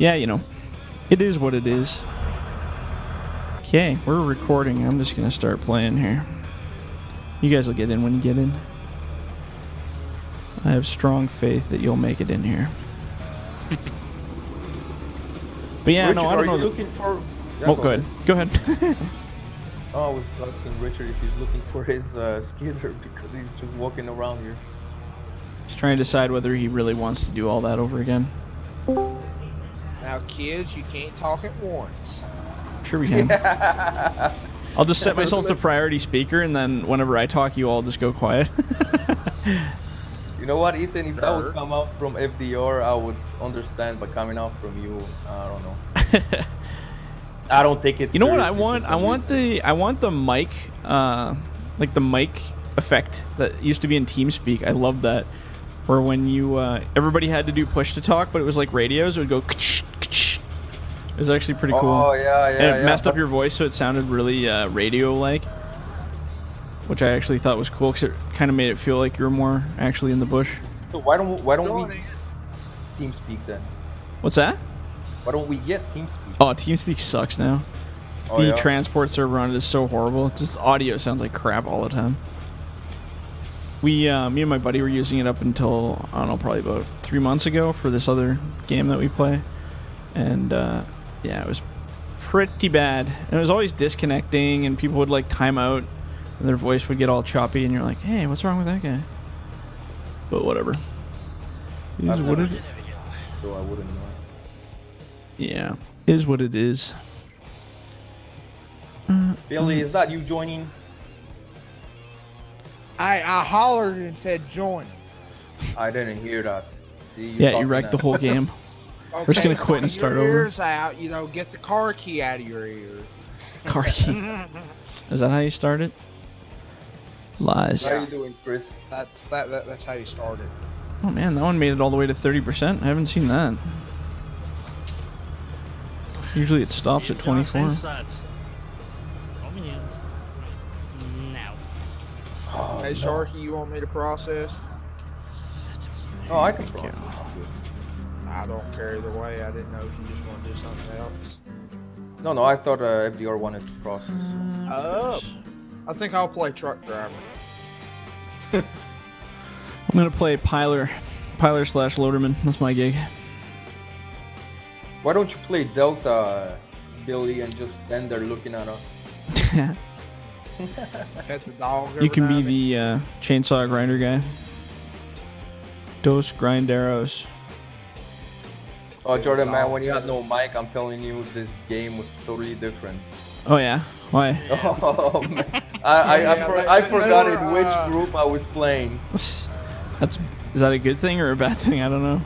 Yeah, you know, it is what it is. Okay, we're recording. I'm just going to start playing here. You guys will get in when you get in. I have strong faith that you'll make it in here. But yeah, Richard, no, I don't know. Are you looking for... Yeah, oh, go ahead. Go ahead. Oh, I was asking Richard if he's looking for his skidder because he's just walking around here. He's trying to decide whether he really wants to do all that over again. Now, kids, you can't talk at once. Sure we can. I'll just set myself to priority speaker, and then whenever I talk, you all just go quiet. You know what, Ethan? If that would come out from FDR, I would understand. But coming out from you, I don't know. I don't think it's. You know what I want? I want the mic, like the mic effect that used to be in TeamSpeak. I love that, where when you everybody had to do push to talk, but it was like radios. It would go. It was actually pretty cool. Oh yeah, yeah. And it messed up your voice, so it sounded really radio-like, which I actually thought was cool because it kind of made it feel like you were more actually in the bush. So why don't we TeamSpeak then? What's that? Why don't we get TeamSpeak? Oh, TeamSpeak sucks now. The transport server on it is so horrible. It's just audio sounds like crap all the time. Me and my buddy were using it up until, I don't know, probably about 3 months ago for this other game that we play. And, yeah, it was pretty bad. And it was always disconnecting, and people would, like, time out, and their voice would get all choppy, and you're like, hey, what's wrong with that guy? But whatever. Is what it is. So I wouldn't know. Yeah, is what it is. Billy, is that you joining? I hollered and said join. I didn't hear that. Yeah, you wrecked the whole game. Okay, We're just gonna quit and start your over. ears out, you know, get the car key out of your ear. Car key. Is that how you start it? Lies. How are you doing, Chris? That's how you start it. Oh man, that one made it all the way to 30%. I haven't seen that. Usually it stops at 24. Hey Sharky, you want me to process? Oh, I can process. I don't care either way. I didn't know if you just want to do something else. No, I thought FDR wanted to process. Oh, I think I'll play truck driver. I'm gonna play piler / loaderman. That's my gig. Why don't you play Delta, Billy, and just stand there looking at us? Pet the dog. You can be the chainsaw grinder guy. Dos grinderos. Oh, Jordan, man, when you had no mic, I'm telling you, this game was totally different. Oh yeah? Why? Oh man, I forgot in which group I was playing. Is that a good thing or a bad thing? I don't know.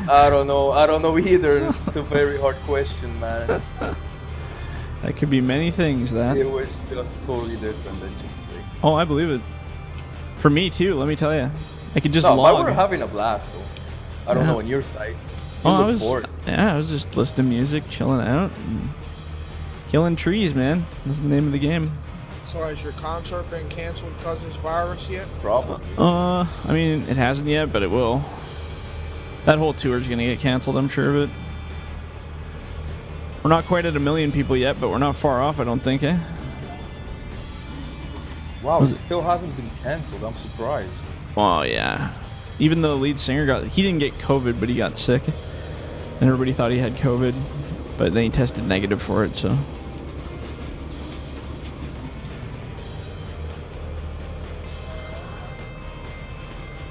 I don't know either. It's a very hard question, man. That could be many things. That it was just totally different than just like... Oh, I believe it. For me too. Let me tell you, I could just log. log. We were having a blast though. I don't know on your side. I was just listening to music, chilling out, and killing trees, man. That's the name of the game. So has your concert been canceled because of this virus yet? Probably. I mean, it hasn't yet, but it will. That whole tour is gonna get canceled, I'm sure of it. We're not quite at 1 million people yet, but we're not far off, I don't think, eh? Wow, it still hasn't been canceled. I'm surprised. Oh yeah. Even though the lead singer he didn't get COVID, but he got sick. And everybody thought he had COVID, but then he tested negative for it, so.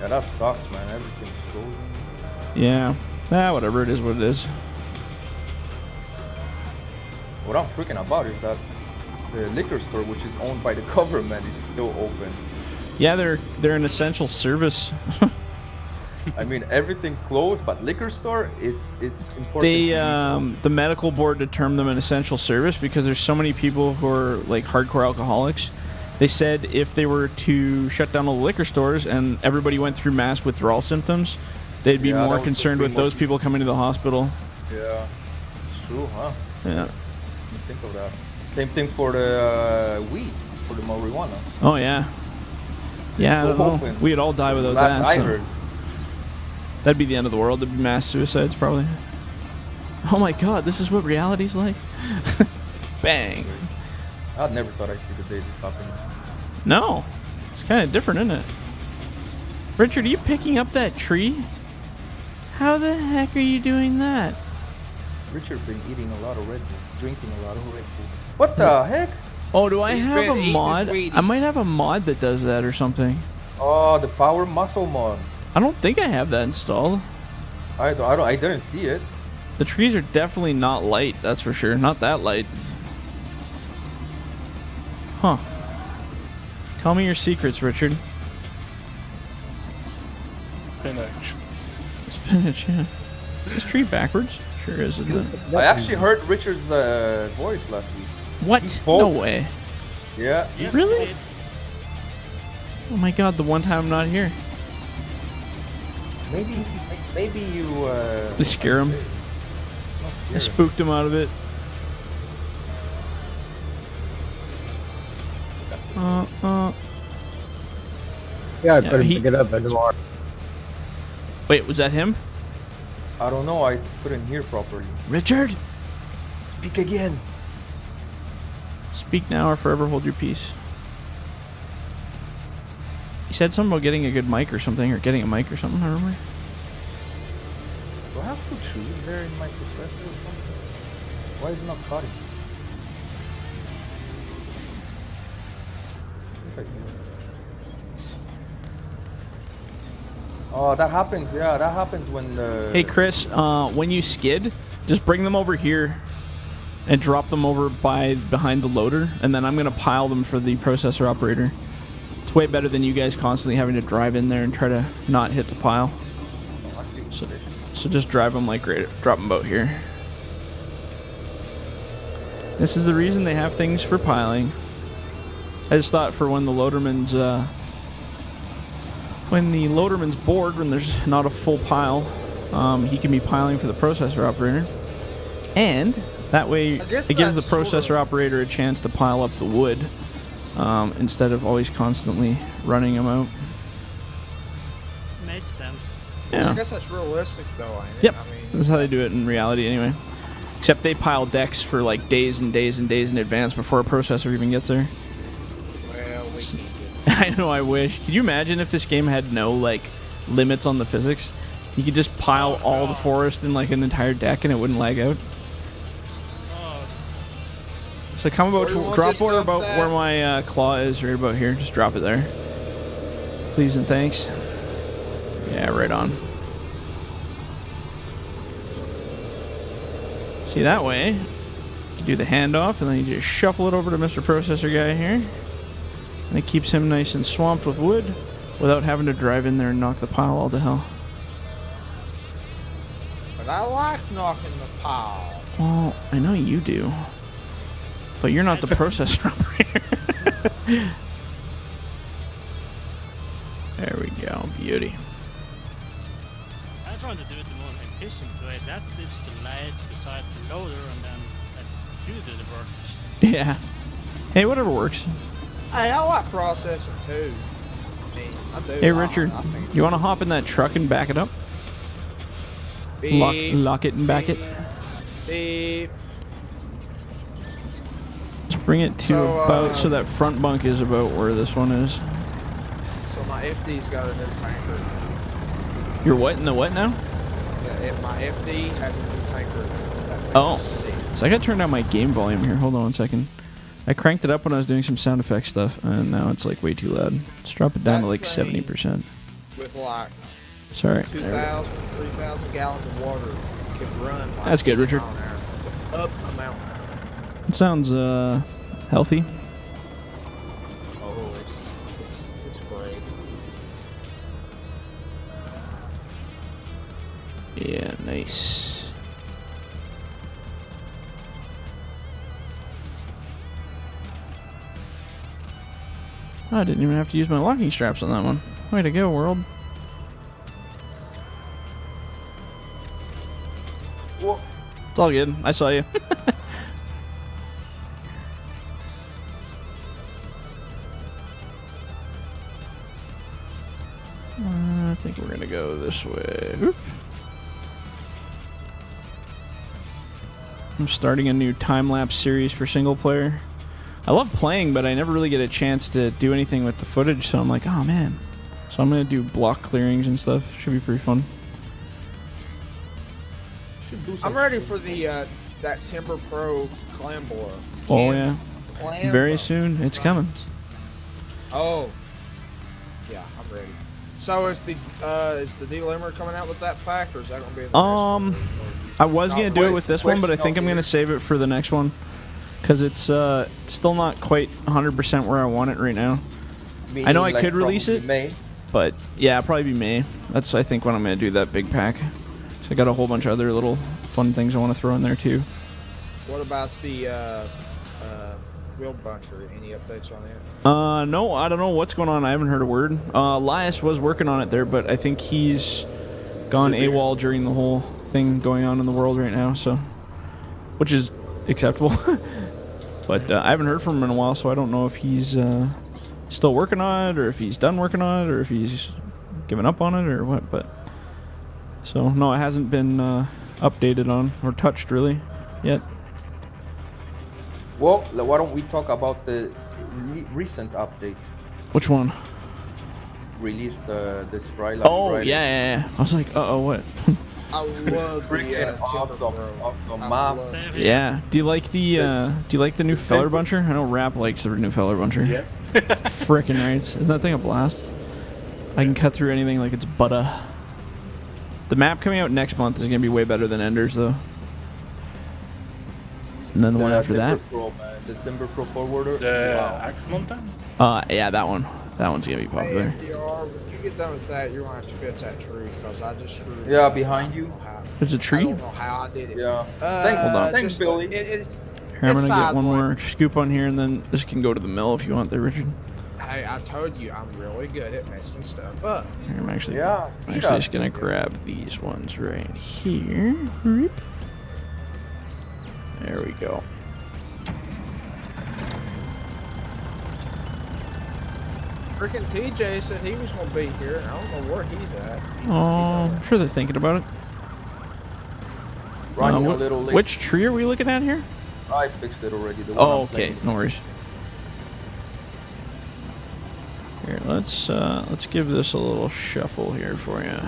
Yeah, that sucks, man. Everything's closing. Yeah. Whatever, it is what it is. What I'm freaking about is that the liquor store, which is owned by the government, is still open. Yeah, they're an essential service. I mean, everything closed, but liquor store, it's important. They the medical board determined them an essential service because there's so many people who are like hardcore alcoholics. They said if they were to shut down all the liquor stores and everybody went through mass withdrawal symptoms, they'd be more concerned with those people coming to the hospital. Yeah, it's true, huh? Yeah. Think of that. Same thing for the weed, for the marijuana. Oh yeah. Yeah, I don't know. We'd all die without that. I heard. That'd be the end of the world. There'd be mass suicides, probably. Oh my god, this is what reality's like? Bang. I never thought I'd see the day this happened. No. It's kind of different, isn't it? Richard, are you picking up that tree? How the heck are you doing that? Richard been eating a lot of Red Bull, drinking a lot of Red Bull. What the heck? Oh, do I He's have been a eating mod? his Wheaties. I might have a mod that does that or something. Oh, the power muscle mod. I don't think I have that installed. I didn't see it. The trees are definitely not light, that's for sure. Not that light. Huh. Tell me your secrets, Richard. Spinach. Spinach, yeah. Is this tree backwards? Sure is, isn't it? I actually heard Richard's voice last week. What? spoke. No way. Yeah. Really? Oh my god, the one time I'm not here. Maybe you. We scare him. Not I scared. spooked him out of it. Yeah, I Yeah, couldn't he- pick it up anymore. Wait, was that him? I don't know. I couldn't hear properly. Richard? Speak again. Speak now or forever hold your peace. He said something about getting a good mic or something, or getting a mic or something, I remember. Do I have two trees there in my processor or something? Why is it not cutting? I think I do. Oh, that happens. Yeah, that happens when the. Hey Chris, when you skid, just bring them over here and drop them over behind the loader, and then I'm gonna pile them for the processor operator. It's way better than you guys constantly having to drive in there and try to not hit the pile. I think So just drive them like right, drop them about here. This is the reason they have things for piling. I just thought for when the loaderman's bored, when there's not a full pile, he can be piling for the processor operator, and that way I guess it gives the that's sort processor of- operator a chance to pile up the wood instead of always constantly running them out. Makes sense. I Yeah. guess that's realistic, though, ain't it? Yep. I mean, This is how they do it in reality, anyway. Except they pile decks for like days and days and days in advance before a processor even gets there. well, we need I know, I wish. Could you imagine if this game had no like limits on the physics? You could just pile Oh, all the God. forest in like an entire deck and it wouldn't lag out. Oh, So come about, Where do you want drop this order stuff about at? where my claw is, right about here. Just drop it there. Please and thanks. Yeah, right on. See, that way, you do the handoff and then you just shuffle it over to Mr. Processor guy here. And it keeps him nice and swamped with wood without having to drive in there and knock the pile all to hell. But I like knocking the pile. Well, I know you do. But you're not the processor operator. There we go. Beauty. I trying to do it the more efficient way. That sits the light beside the loader and then let you do the work. Yeah. Hey, whatever works. Hey, I like processing, too. I mean, I do. Hey, Richard, I think you want to hop in that truck and back it up? beep, Lock it and back it? beep. Just bring it to So, about, so that front bunk is about where this one is. So my FD's got a new tanker. You're what in the what now? Yeah, my FD has a new tanker. That thing Oh. is sick. So I got to turn down my game volume here. Hold on 1 second. I cranked it up when I was doing some sound effects stuff, and now it's like way too loud. Let's drop it down to That like thing- 70%. With like Sorry. 2,000, 3,000 gallons of water can run like That's good, 50 Richard. mile an hour up a mountain. It sounds healthy. Oh, it's great. Yeah, nice. I didn't even have to use my locking straps on that one. Way to go, world. Whoa. It's all good. I saw you. I think we're gonna go this way. Oop. I'm starting a new time-lapse series for single player. I love playing, but I never really get a chance to do anything with the footage, so I'm like, oh man. So I'm going to do block clearings and stuff. Should be pretty fun. I'm ready for the that Timber Pro clam blower. Oh yeah. Clam Very blower. soon. It's coming. Oh. Yeah, I'm ready. So is the delimiter coming out with that pack, or is that going to be in the next one? I was going to do it with this one, but I think I'm going to save it for the next one. Because it's still not quite 100% where I want it right now. Meaning, I know I like, could release it, May? but yeah, probably be May. That's, I think, when I'm going to do that big pack. So I got a whole bunch of other little fun things I want to throw in there too. What about the wheel buncher? Any updates on that? No, I don't know what's going on. I haven't heard a word. Elias was working on it there, but I think he's gone AWOL during the whole thing going on in the world right now, so which is acceptable. But I haven't heard from him in a while, so I don't know if he's still working on it, or if he's done working on it, or if he's given up on it, or what. But so no, it hasn't been updated on or touched really yet. Well, why don't we talk about the recent update? Which one? Released this Friday. Oh yeah. I was like, what? I love the Freaking awesome map. Yeah. Do you like the new feller buncher? I know Rap likes the new feller buncher. Yeah. Frickin' right. Isn't that thing a blast? I can cut through anything like it's butter. The map coming out next month is gonna be way better than Enders though. And then the one after that. The Timber Pro forwarder. The Axe Mountain? Yeah, that one. That one's gonna be popular. Hey, FDR, when you get done with that, you're going to have to fix that tree, because I just screwed it Yeah, up. behind you. There's a I tree? don't know how I did it. Yeah. Hold on. Thanks, Billy. Here, I'm gonna get one more scoop on here, and then this can go to the mill if you want there, Richard. Hey, I told you, I'm really good at messing stuff up. Here, I'm actually see just gonna grab these ones right here. Whoop. There we go. Freaking TJ said he was going to be here, and I don't know where he's at. Oh, I'm sure they're thinking about it. Running a little late. Which tree are we looking at here? I fixed it already. The one Oh, I'm okay. playing. No worries. Here, let's give this a little shuffle here for you.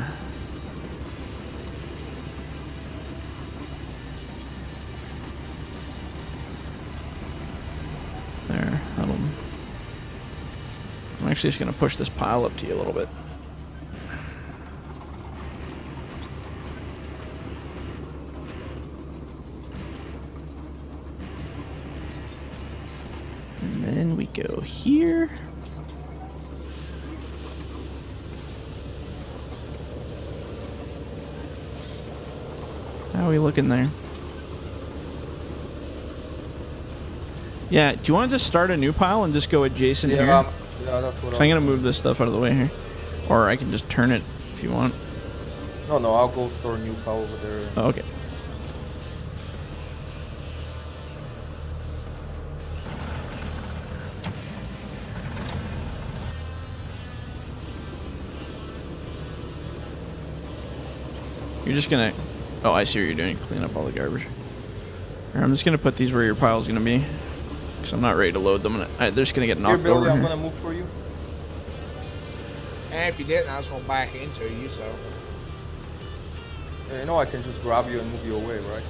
There, that'll. I'm actually just gonna push this pile up to you a little bit. And then we go here. How are we looking there? Yeah, do you want to just start a new pile and just go adjacent here? Yeah, that's what So I'm going to move this stuff out of the way here. Or I can just turn it if you want. No, I'll go store a new pile over there. Oh, okay. You're just gonna... Oh, I see what you're doing. Clean up all the garbage. Here, I'm just gonna put these where your pile's gonna be. Because I'm not ready to load them. They're just gonna get knocked Here, Billy, over I'm here. gonna move for you. And if you didn't, I was going to back into you, so. You know I can just grab you and move you away, right?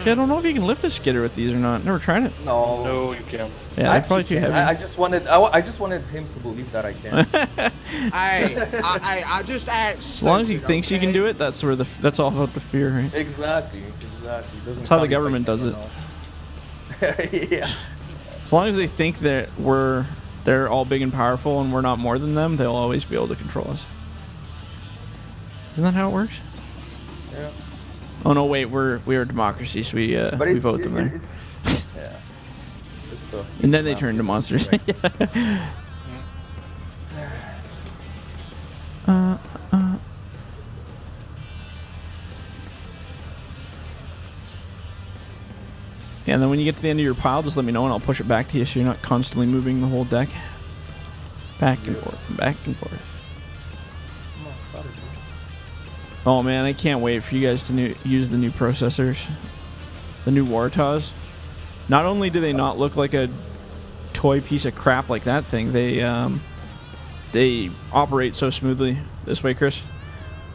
See, I don't know if you can lift the skidder with these or not. Never tried it. No. No, you can't. Yeah, they're probably too heavy. I just wanted him to believe that I can. I just asked. As long as he thinks you can do it, that's all about the fear, right? Exactly. That's how the government does it. Yeah. As long as they think that they're all big and powerful and we're not more than them, they'll always be able to control us. Isn't that how it works? Yeah. Oh no, wait, we're a democracy, so we vote them there. Yeah. Just and then they turn into monsters. Yeah, and then when you get to the end of your pile, just let me know and I'll push it back to you so you're not constantly moving the whole deck. Back and forth and back and forth. Oh man, I can't wait for you guys to use the new processors. the new Warthos. Not only do they not look like a toy piece of crap like that thing, they operate so smoothly. This way, Chris.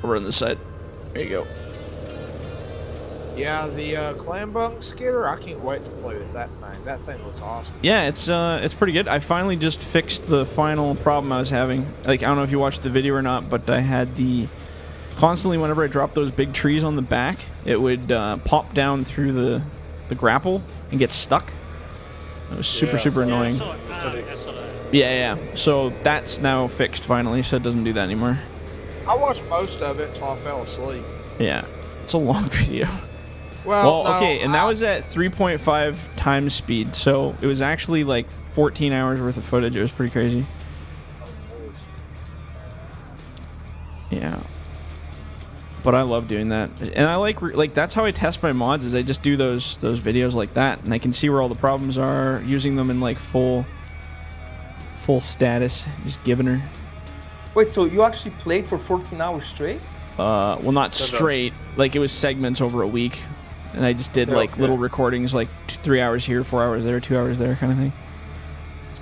Over on this side. There you go. Yeah, the clam bunk skidder, I can't wait to play with that thing. That thing looks awesome. Yeah, it's pretty good. I finally just fixed the final problem I was having. Like, I don't know if you watched the video or not, but I had constantly whenever I dropped those big trees on the back, it would pop down through the grapple and get stuck. It was super annoying. I saw that. Yeah. So that's now fixed finally, so it doesn't do that anymore. I watched most of it until I fell asleep. Yeah, it's a long video. Well, no, okay, and that was at 3.5 times speed, so it was actually like 14 hours worth of footage. It was pretty crazy. Yeah. But I love doing that, and I like that's how I test my mods. Is I just do those videos like that, and I can see where all the problems are, using them in like full status, just giving her. Wait, so you actually played for 14 hours straight? Well, not straight. Like it was segments over a week, and I just did like little recordings, like 3 hours here, 4 hours there, 2 hours there, kind of thing.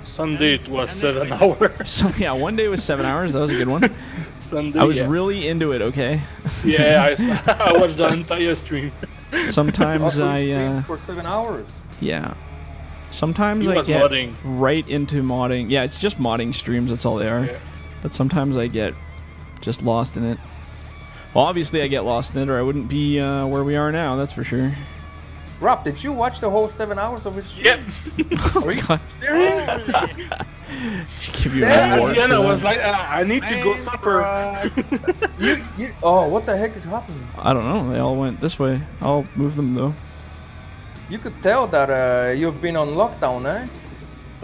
Sunday it was 7 hours. So yeah, one day was 7 hours. That was a good one. Sunday, I was really into it. Okay. Yeah, I watched the entire stream. Sometimes for 7 hours. Yeah. Sometimes He I was get modding. right into modding. Yeah, it's just modding streams. That's all they are. Yeah. But sometimes I get just lost in it. Well, obviously I get lost in it, or I wouldn't be where we are now. That's for sure. Rob, did you watch the whole 7 hours of his stream? Yep. Oh my God. Give you Yeah, a reward Yeah, for I that. was like, I need to go supper. Oh, what the heck is happening? I don't know. They all went this way. I'll move them though. You could tell that you've been on lockdown, eh?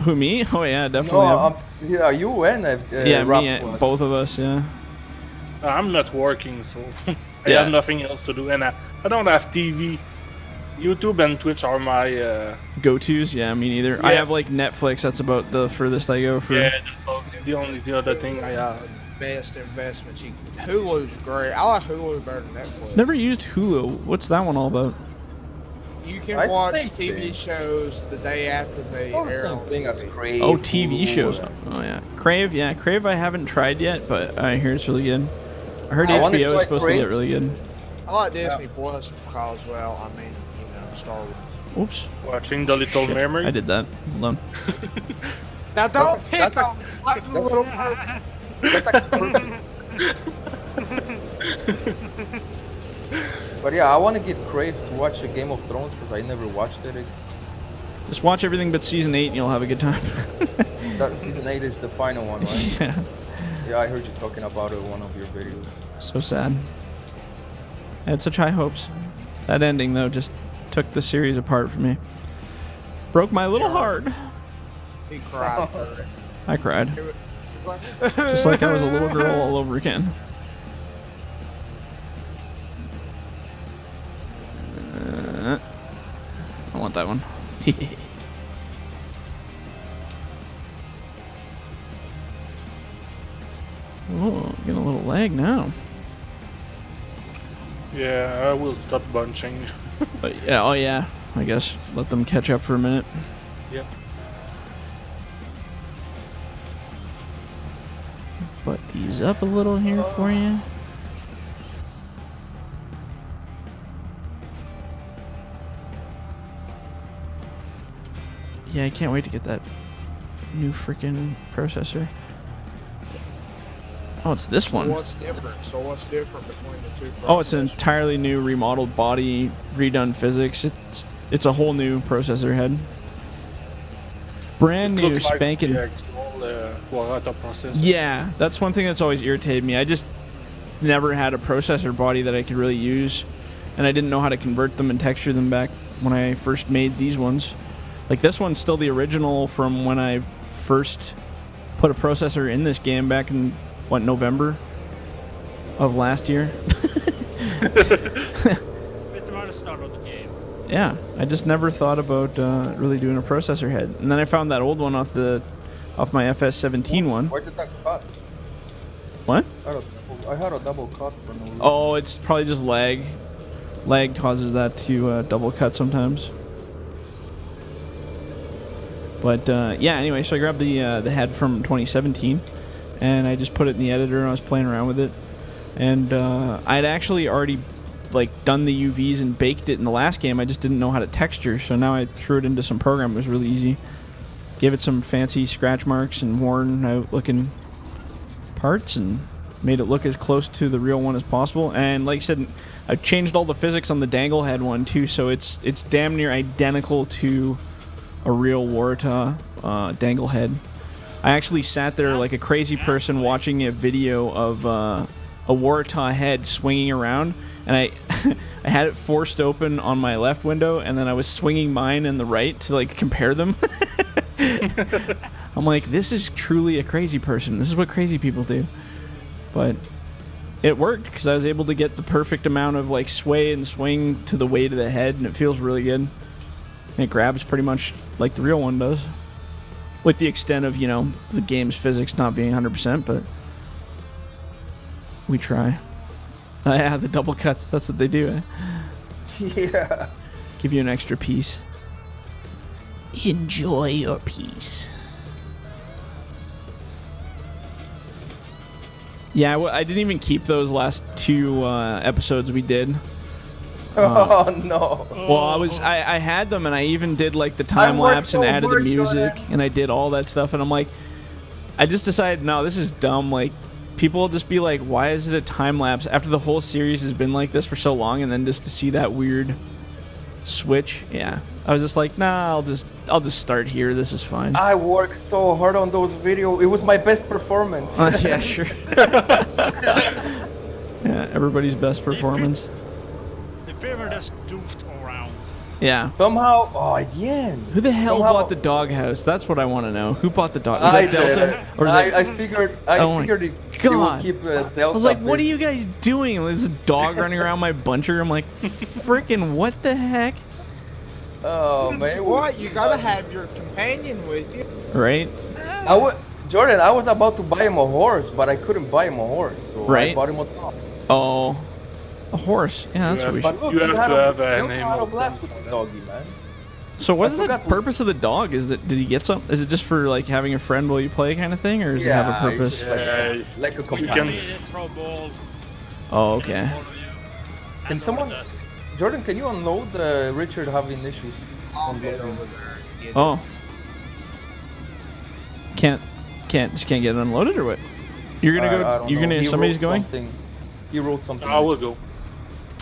Who, me? Oh yeah, definitely. Yeah, you and yeah, Rob me, was. both of us. Yeah. I'm not working, so I Yeah. have nothing else to do, and I don't have TV. YouTube and Twitch are my Go-tos? Yeah, me neither. I Yeah. have like Netflix. That's about the furthest I go for. yeah. That's all, the other thing I have. Best investments. Hulu's great. I like Hulu better than Netflix. Never used Hulu. What's that one all about? You can It's the watch same TV thing. shows the day after they Oh, the air same on thing as TV. Crave. Oh, TV Hulu. shows. Oh yeah, Crave. Yeah, Crave. I haven't tried yet, but I hear it's really good. I heard I wanna HBO is try supposed to Crave. get really good. I like Disney Plus because, well, I mean, Star Wars. Oops. Watching The Little Shit, Mermaid. I did that. Hold on. Now don't That's- pick on like the little mermaid. That's actually perfect. But yeah, I want to get Crave to watch a Game of Thrones because I never watched it. Just watch everything but season 8 and you'll have a good time. That season 8 is the final one, right? Yeah. Yeah, I heard you talking about it in one of your videos. So sad. I had such high hopes. That ending, though, just took the series apart for me. Broke my little heart. He cried. for it. I cried. Just like I was a little girl all over again. I want that one. Oh, getting a little lag now. Yeah, I will stop bunching. But yeah, oh yeah. I guess let them catch up for a minute. Yep. Butt these up a little here for you. Yeah, I can't wait to get that new freaking processor. Oh, it's this one. What's different? So what's different between the two? Oh, it's an processors? entirely new remodeled body, redone physics. It's a whole new processor head. Brand new, Looks like spanking. the actual Warata processor. Yeah, that's one thing that's always irritated me. I just never had a processor body that I could really use, and I didn't know how to convert them and texture them back when I first made these ones. Like this one's still the original from when I first put a processor in this game back in November of last year. It's about the start of the game. Yeah, I just never thought about really doing a processor head, and then I found that old one off my FS19 one. Why did that cut? What? I had a double cut for no reason. Oh, it's probably just lag. lag causes that to double cut sometimes. But yeah, anyway, so I grabbed the head from 2017, and I just put it in the editor, and I was playing around with it. And I'd actually already like done the UVs and baked it in the last game. I just didn't know how to texture, so now I threw it into some program. It was really easy. Gave it some fancy scratch marks and worn out looking parts, and made it look as close to the real one as possible. And like I said, I changed all the physics on the dangle head one too, so it's damn near identical to a real Waratah dangle head. I actually sat there like a crazy person watching a video of a Waratah head swinging around, and I I had it forced open on my left window, and then I was swinging mine in the right to like compare them. I'm like, this is truly a crazy person. This is what crazy people do. But it worked because I was able to get the perfect amount of like sway and swing to the weight of the head, and it feels really good. And it grabs pretty much like the real one does, with the extent of, you know, the game's physics not being 100%, but we try. Yeah, the double cuts, that's what they do, eh? Yeah. Give you an extra piece. Enjoy your piece. Yeah, I didn't even keep those last two episodes we did. Oh no. Well, I had them, and I even did like the time lapse and added the music, and I did all that stuff, and I'm like, I just decided, no, this is dumb. Like, people will just be like, why is it a time lapse after the whole series has been like this for so long, and then just to see that weird switch? Yeah, I was just like, nah, I'll just start here. This is fine. I worked so hard on those videos. It was my best performance. Yeah, sure. Yeah, everybody's best performance. The firmware just goofed around. Yeah. Somehow, oh, again. Who the hell bought the doghouse? That's what I want to know. Who bought the dog? Was that Delta? Or is I figured it would keep Delta. I was like, what are you guys doing? There's a dog running around my buncher. I'm like, freaking what the heck? Oh man. What? You gotta have your companion with you. Right? Jordan, I was about to buy him a horse, but I couldn't buy him a horse, so I bought him a dog. Oh. A horse. Yeah, that's what we should. Look, you have to have an animal. Doggy, man. So what is the purpose of the dog? Is that, did he get some? Is it just for like having a friend while you play kind of thing, or does it have a purpose? Like a companion. Oh, okay. Can someone, Jordan? Can you unload Richard having issues? Oh. Just can't get it unloaded, or what? You're gonna go. You're gonna. Somebody's going. He wrote something. I will go.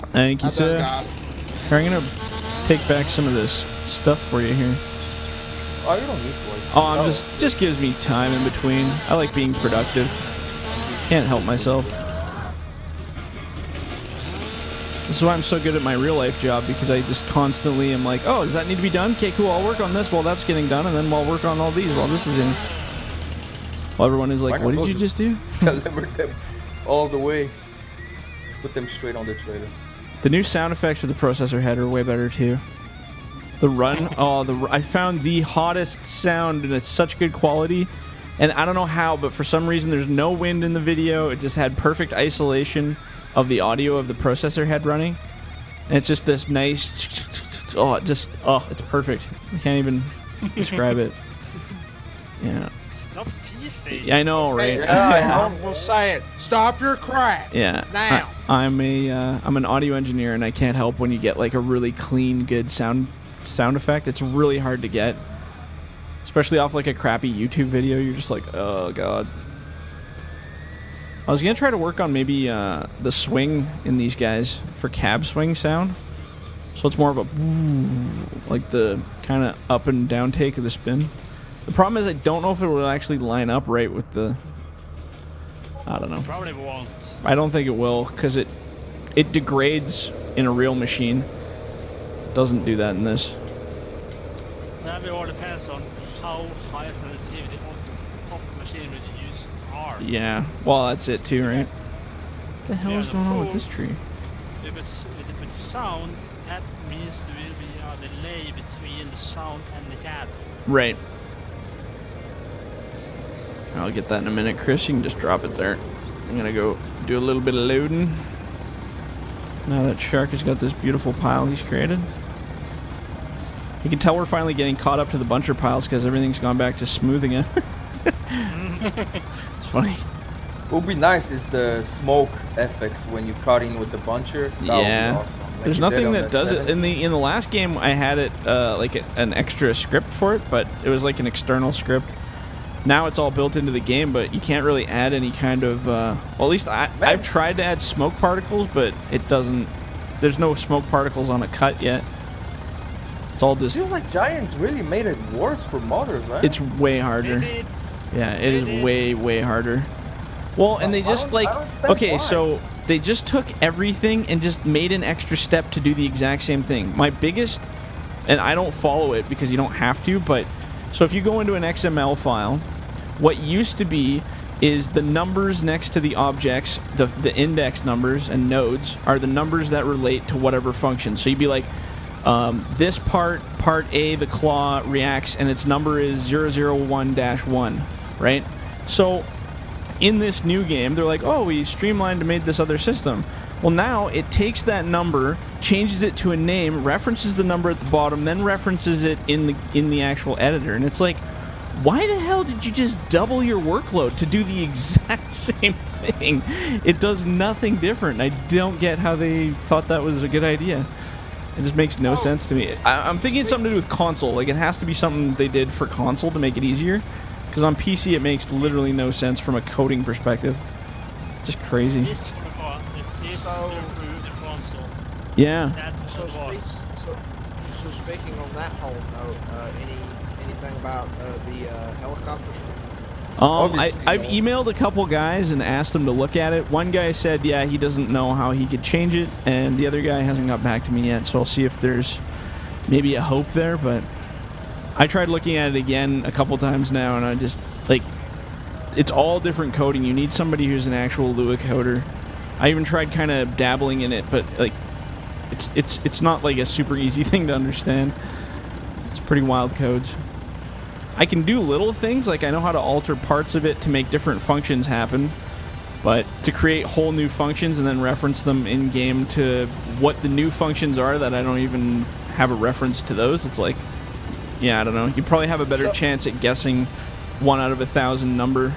Thank you, sir. Here, I'm gonna take back some of this stuff for you here. Oh, you don't need voice. Oh, I'm just gives me time in between. I like being productive. Can't help myself. This is why I'm so good at my real life job, because I just constantly am like, oh, does that need to be done? Okay, cool. I'll work on this while that's getting done, and then I'll work on all these while this is in. While everyone is like, what did you just do? Deliver them all the way. Put them straight on the trailer. The new sound effects for the processor head are way better too. The run, I found the hottest sound, and it's such good quality. And I don't know how, but for some reason there's no wind in the video. It just had perfect isolation of the audio of the processor head running. And it's just this nice, it's perfect. I can't even describe it. Yeah. Stop teasing. Yeah, I know, right? Yeah, we'll say it. Stop your crap. Yeah. Now. I'm an audio engineer, and I can't help when you get like a really clean, good sound effect. It's really hard to get, especially off like a crappy YouTube video. You're just like, oh god. I was gonna try to work on maybe the swing in these guys for cab swing sound, so it's more of a like the kind of up and down take of the spin. The problem is I don't know if it will actually line up right with the... I don't know. Probably won't. I don't think it will, because it degrades in a real machine. It doesn't do that in this. That all depends on how high sensitivity of the machinery you use are. Yeah, well that's it too, right? What the hell is going on with this tree? If it's sound, that means there will be a delay between the sound and the cab. Right. I'll get that in a minute, Chris. You can just drop it there. I'm gonna go do a little bit of loading. Now that Shark has got this beautiful pile he's created. You can tell we're finally getting caught up to the buncher piles because everything's gone back to smooth again. It's funny. What would be nice is the smoke effects when you cut in with the buncher. That would be awesome. Like There's nothing that does it. In the last game, I had it like an extra script for it, but it was like an external script. Now it's all built into the game, but you can't really add any kind of... well, at least I've tried to add smoke particles, but it doesn't... There's no smoke particles on a cut yet. It's all just... It feels like Giants really made it worse for modders, right? It's way harder. Yeah, it is way, way harder. Well, and they just like... Okay, so they just took everything and just made an extra step to do the exact same thing. My biggest... And I don't follow it because you don't have to, but... So if you go into an XML file, what used to be is the numbers next to the objects, the index numbers and nodes, are the numbers that relate to whatever function. So you'd be like, this part A, the claw, reacts, and its number is 001-1, right? So in this new game, they're like, oh, we streamlined and made this other system. Well, now it takes that number, changes it to a name, references the number at the bottom, then references it in the actual editor. And it's like, why the hell did you just double your workload to do the exact same thing? It does nothing different. I don't get how they thought that was a good idea. It just makes no sense to me. I'm thinking it's something to do with console. Like, it has to be something they did for console to make it easier. Because on PC, it makes literally no sense from a coding perspective. Just crazy. Yeah. So speaking on that whole note, anything about the helicopters? I've emailed a couple guys and asked them to look at it. One guy said, yeah, he doesn't know how he could change it, and the other guy hasn't got back to me yet, so I'll see if there's maybe a hope there, but I tried looking at it again a couple times now, and I just, like, it's all different coding. You need somebody who's an actual Lua coder. I even tried kind of dabbling in it, but, like, it's not, like, a super easy thing to understand. It's pretty wild codes. I can do little things, like I know how to alter parts of it to make different functions happen, but to create whole new functions and then reference them in-game to what the new functions are that I don't even have a reference to those, it's like, yeah, I don't know. You probably have a better chance at guessing 1 out of 1,000 number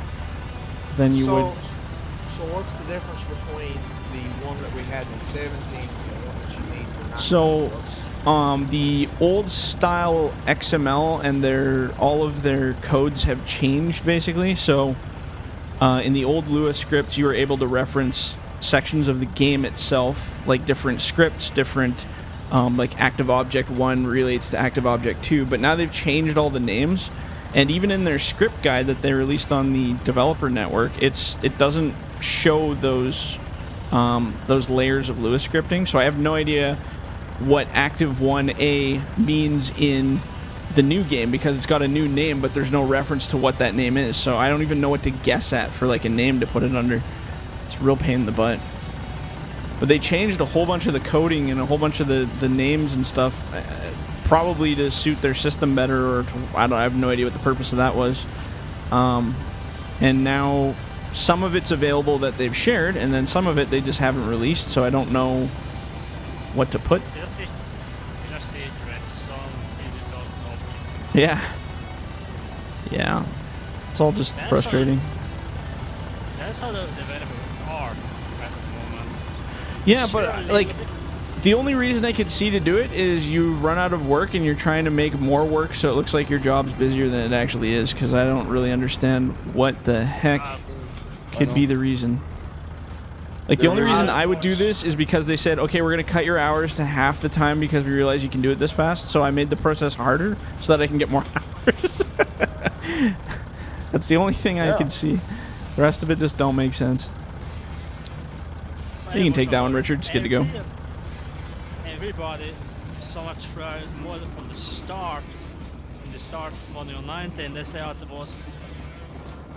than you would. So what's the difference between the one that we had in 17 and the one that you need for 19? So, the old style XML and all of their codes have changed basically. So in the old Lua scripts, you were able to reference sections of the game itself, like different scripts, different like active object 1 relates to active object 2. But now they've changed all the names, and even in their script guide that they released on the developer network, it doesn't show those layers of Lua scripting. So I have no idea what Active 1A means in the new game because it's got a new name, but there's no reference to what that name is. So I don't even know what to guess at for like a name to put it under. It's a real pain in the butt. But they changed a whole bunch of the coding and a whole bunch of the names and stuff, probably to suit their system better, or to, I have no idea what the purpose of that was. And now some of it's available that they've shared, and then some of it they just haven't released, so I don't know what to put. Yeah. Yeah. It's all just frustrating. That's how the developers are at the moment. Yeah, but like the only reason I could see to do it is you run out of work and you're trying to make more work, so it looks like your job's busier than it actually is, because I don't really understand what the heck could be the reason. Like, the only reason I would do this is because they said, okay, we're going to cut your hours to half the time because we realize you can do it this fast, so I made the process harder so that I can get more hours. That's the only thing I can see. The rest of it just don't make sense. You can take that one, Richard. It's good to go. Everybody so much more from the start. In the start, Model 19, they say it was...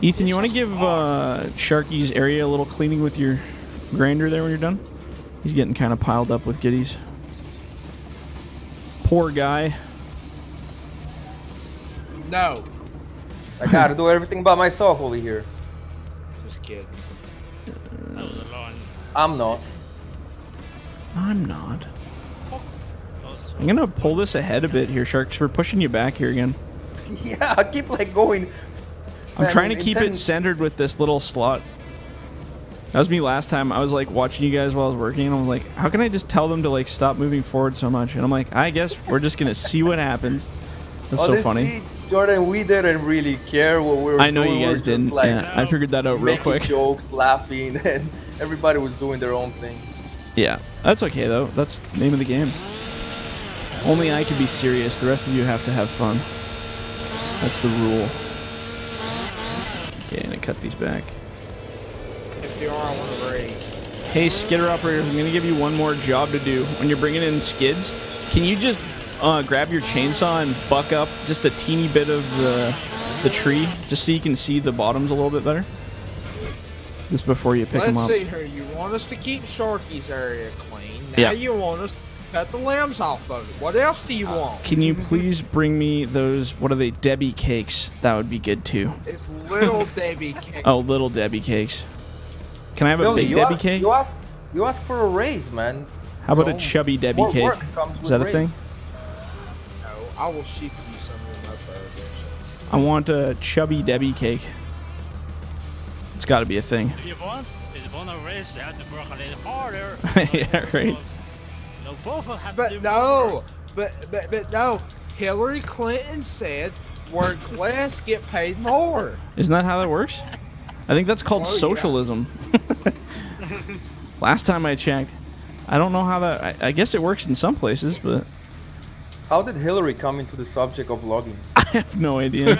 Ethan, you want to give Sharky's area a little cleaning with your grinder there when you're done? He's getting kind of piled up with goodies. Poor guy. No. I gotta do everything by myself over here. Just kidding. That was a long... I'm not. I'm not. Oh, so- I'm gonna pull this ahead a bit here, Shark, 'cause we're pushing you back here again. Yeah, I keep like going. I'm Man, trying to in keep 10 it centered with this little slot. That was me last time. I was like watching you guys while I was working, and I'm like, how can I just tell them to like stop moving forward so much? And I'm like, I guess we're just gonna see what happens. That's so funny. Honestly, Jordan, we didn't really care what we were I know doing. you guys We were just, didn't. like, Yeah, I figured that out real making quick. jokes, laughing, and everybody was doing their own thing. Yeah, that's okay though. That's the name of the game. Only I can be serious. The rest of you have to have fun. That's the rule. Okay, I'm gonna cut these back. FDR, I want to raise. Hey, skidder operators, I'm going to give you one more job to do. When you're bringing in skids, can you just grab your chainsaw and buck up just a teeny bit of the tree, just so you can see the bottoms a little bit better? Just before you pick them Let's up. see here. You want us to keep Sharky's area clean. Now Yeah. you want us to cut the limbs off of it. What else do you want? Can you please bring me those, what are they, Debbie cakes? That would be good too. It's little Debbie cake. Oh, little Debbie cakes. Can I have a Billy, big you Debbie ask- cake? You ask for a raise, man. How about You a know, chubby Debbie more cake? work comes Is with that a raise. thing? No, I will ship you some of them up there eventually. I want a chubby Debbie cake. It's got to be a thing. If you want to race, you have to work a little harder. Yeah, right. So both will have to But do no, more. but no. Hillary Clinton said work less, get paid more. Isn't that how that works? I think that's called Oh, yeah. socialism. Last time I checked. I don't know how that... I guess it works in some places, but How did Hillary come into the subject of logging? I have no idea.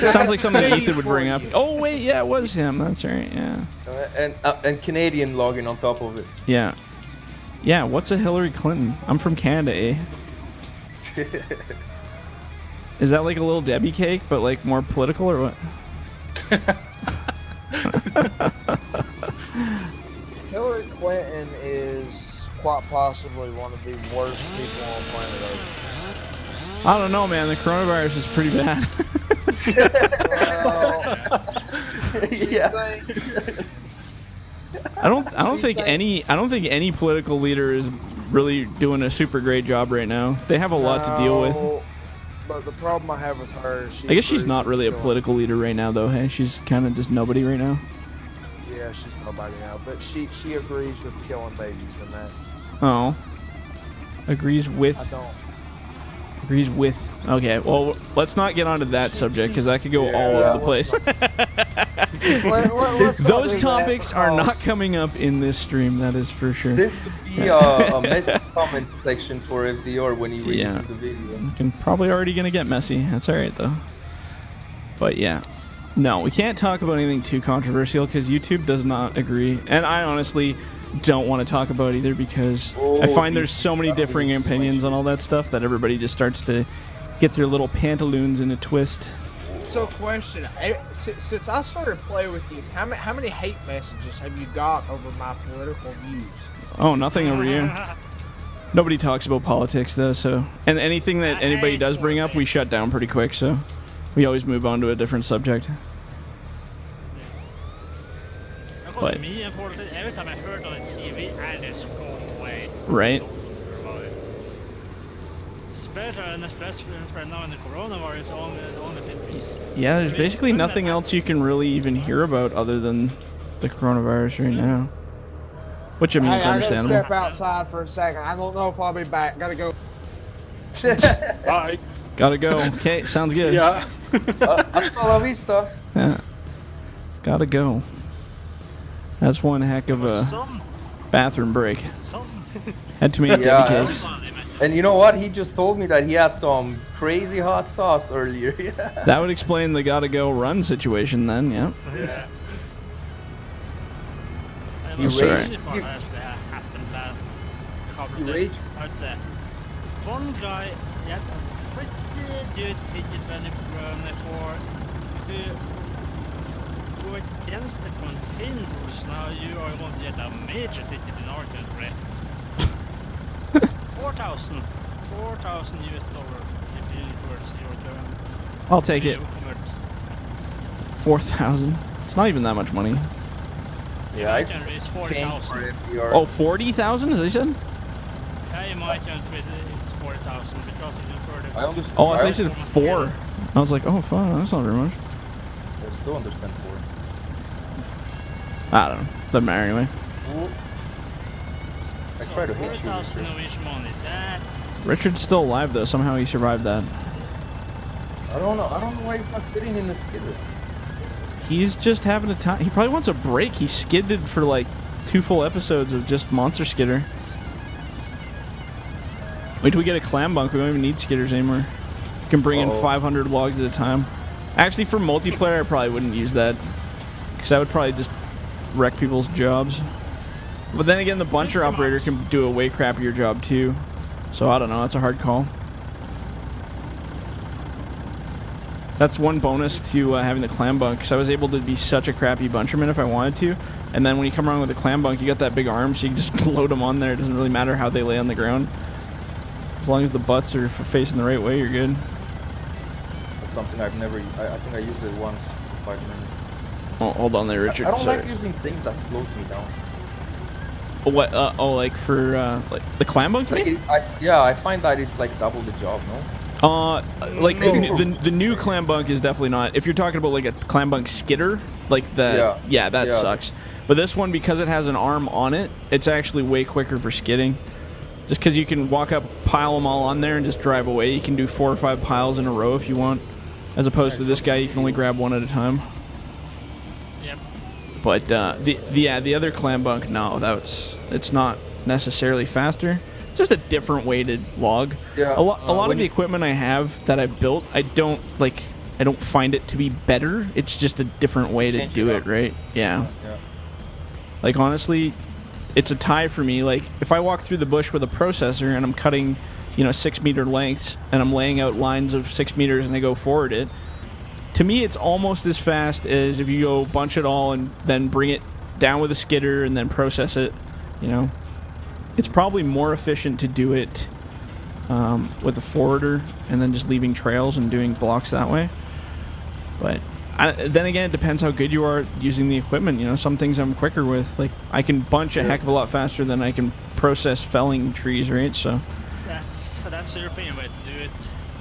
It sounds like something Paid Ethan would for bring up. you. Oh, wait, yeah, it was him. That's right, yeah. And Canadian logging on top of it. Yeah. Yeah, what's a Hillary Clinton? I'm from Canada, eh? Is that like a little Debbie cake, but like more political or what? Hillary Clinton is quite possibly one of the worst people on planet Earth. I don't know, man. The coronavirus is pretty bad. Well, Yeah. I don't think any political leader is really doing a super great job right now. They have a lot to deal with. no, But the problem I have with her is I guess she's not agrees really a with killing- political leader right now, though. Hey, she's kind of just nobody right now. Yeah, she's nobody now. But she agrees with killing babies and that. Oh, agrees with. I don't. Agrees with. Okay, well, let's not get onto that subject because that could go all over the place. Let's not Those do that topics are because- not coming up in this stream. That is for sure. This could be a messy comment section for FDR when he releases Yeah. the video. Can probably already gonna get messy. That's all right though. But yeah, no, we can't talk about anything too controversial because YouTube does not agree, and I honestly don't want to talk about either because I find there's so many differing opinions on all that stuff that everybody just starts to get their little pantaloons in a twist. So, question: since I started playing with these, how many hate messages have you got over my political views? Oh, nothing over here. Nobody talks about politics though, so and anything that anybody does bring up, we shut down pretty quick. So we always move on to a different subject. But- Me and politics, every time I heard on TV, I just go away. Right? Don't care about it. Especially right now in the coronavirus, only thing is. Yeah, there's basically nothing else you can really even hear about other than the coronavirus right now. Which I mean, Hey, it's I gotta understandable. step outside for a second. I don't know if I'll be back. Gotta go. Bye. Gotta go. Okay, sounds good. Yeah. Hasta la vista. Yeah. Gotta go. That's one heck of a Some. bathroom break. Had too many Yeah. Debbie cakes. And you know what? He just told me that he had some crazy hot sauce earlier. Yeah. That would explain the gotta go run situation then, yeah. Yeah. You That's all right. You happened last couple You of days. rage? But one guy had a pretty good ticket when he for who against the containers. Now you are going to get a major ticket in our country. 4,000 US dollar if you convert your term. I'll take it. You convert 4,000. It's not even that much money. Yeah, I January is changed 40,000. for FDR. Oh, 40,000 as I said? Yeah, in my country it's 40,000 because it's further. I understand. Oh, I thought you said 4. I was like, oh, fuck, that's not very much. I still understand 4. I don't know. Doesn't matter anyway. Ooh. I So try to hit you. 40,000 Norwegian money. That's. Richard's still alive though. Somehow he survived that. I don't know why he's not sitting in the skidder. He's just having a time. He probably wants a break. He skidded for like 2 full episodes of just monster skidder. Wait till we get a clam bunk. We don't even need skidders anymore. We can bring in 500 logs at a time. Actually, for multiplayer, I probably wouldn't use that. Because that would probably just wreck people's jobs. But then again, the buncher operator can do a way crappier job too. So I don't know. It's a hard call. That's one bonus to having the clam bunk, because I was able to be such a crappy buncherman if I wanted to. And then when you come around with a clam bunk, you got that big arm, so you can just load them on there. It doesn't really matter how they lay on the ground. As long as the butts are facing the right way, you're good. That's something I've never. I think I used it once for 5 minutes. Oh, hold on there, Richard. I don't Sorry. like using things that slows me down. What? Like for like the clam bunk? Like I find that it's like double the job, no? Like the new clam bunk is definitely not. If you're talking about like a clam bunk skidder, like that sucks. But this one, because it has an arm on it, it's actually way quicker for skidding. Just because you can walk up, pile them all on there, and just drive away. You can do 4 or 5 piles in a row if you want, as opposed to this guy, you can only grab one at a time. Yep. But the other clam bunk, no, it's not necessarily faster. It's just a different way to log. Yeah. A lot of the equipment I have that I built, I don't find it to be better. It's just a different way to do it, right? Yeah. Like honestly, it's a tie for me. Like if I walk through the bush with a processor and I'm cutting, 6 meter lengths and I'm laying out lines of 6 meters and I go forward it, to me it's almost as fast as if you go bunch it all and then bring it down with a skidder and then process it. It's probably more efficient to do it with a forwarder and then just leaving trails and doing blocks that way. But then again, it depends how good you are using the equipment. Some things I'm quicker with. Like I can bunch a heck of a lot faster than I can process felling trees, right? So that's the European way to do it.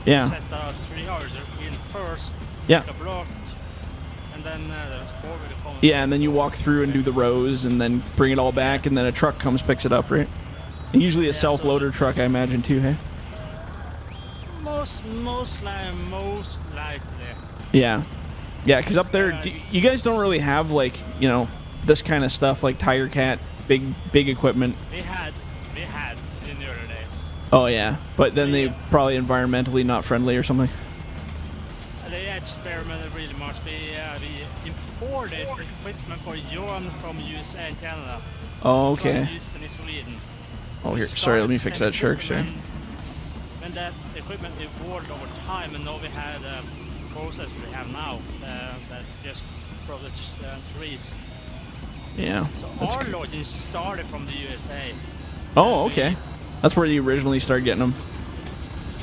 Yeah. Set out 3 hours in first. Yeah. Make a block, and then forward the yeah, and then you walk through and do the rows, and then bring it all back, and then a truck comes picks it up, right? And usually a self-loader truck, I imagine too, hey? Most likely. Yeah. Yeah, because up there, you guys don't really have, like, this kind of stuff, like Tiger Cat, big equipment. We had in the early days. Oh, yeah. But then they probably environmentally not friendly or something. They experimented really much. We imported equipment for Johan from USA and Canada. Oh, okay. In Sweden. Oh, here. Sorry, let me fix that shark, sorry. When that equipment evolved over time, and now we had a process we have now that just processes trees. Yeah. So our logging started from the USA. Oh, okay. That's where you originally started getting them.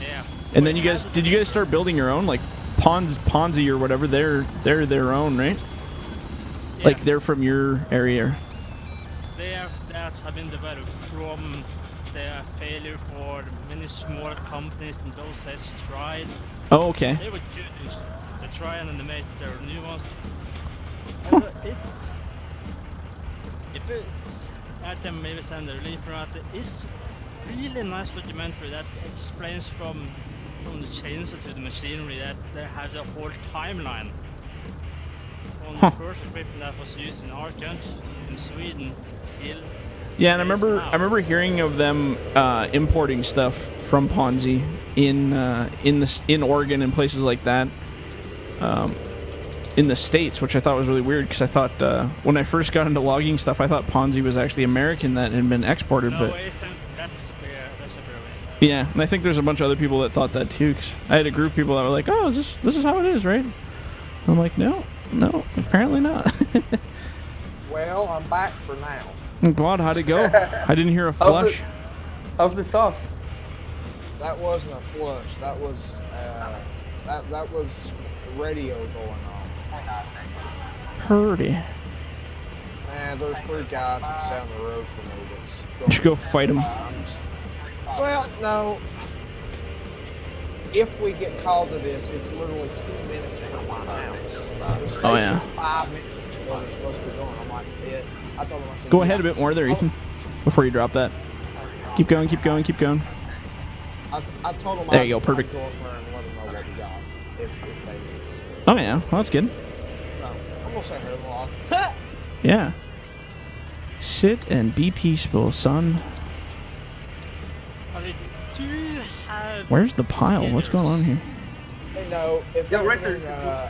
Yeah. And then did you guys start building your own, like Ponzi or whatever? They're their own, right? Yes. Like they're from your area. That have been developed from the failure for many small companies in those days tried. Oh, okay. They were good. They tried and they made their new ones. If it's at them, maybe send a relief out. It's really nice documentary that explains from the chainsaw to the machinery that they has a whole timeline on the first equipment that was used in our country, in Sweden, till. Yeah, and I remember hearing of them importing stuff from Ponzi in Oregon and places like that, in the States, which I thought was really weird because I thought when I first got into logging stuff, I thought Ponzi was actually American that had been exported. No, but that's weird. Yeah, and I think there's a bunch of other people that thought that too. 'Cause I had a group of people that were like, "Oh, this is how it is, right?" I'm like, no, apparently not. Well, I'm back for now. God, how'd it go? I didn't hear a flush. How's the sauce? That wasn't a flush. That was that was radio going on. Purdy. Man, there's 3 guys that's down the road from me. You should go fight them. Well, no. If we get called to this, it's literally 2 minutes from my house. The station's Oh, yeah. 5 minutes before they're supposed to be going. I'm like, yeah. I told them, I said, Go ahead a bit more there, Ethan, before you drop that. Keep going, keep going, keep going. I told them There you go, perfect. Go up there and let them know what we got if they need us. Oh, yeah. Well, that's good. So, I'm going to say her log. Yeah. Sit and be peaceful, son. But we do have Where's the pile? What's going on here? Hey, no, if Yeah, that right was there.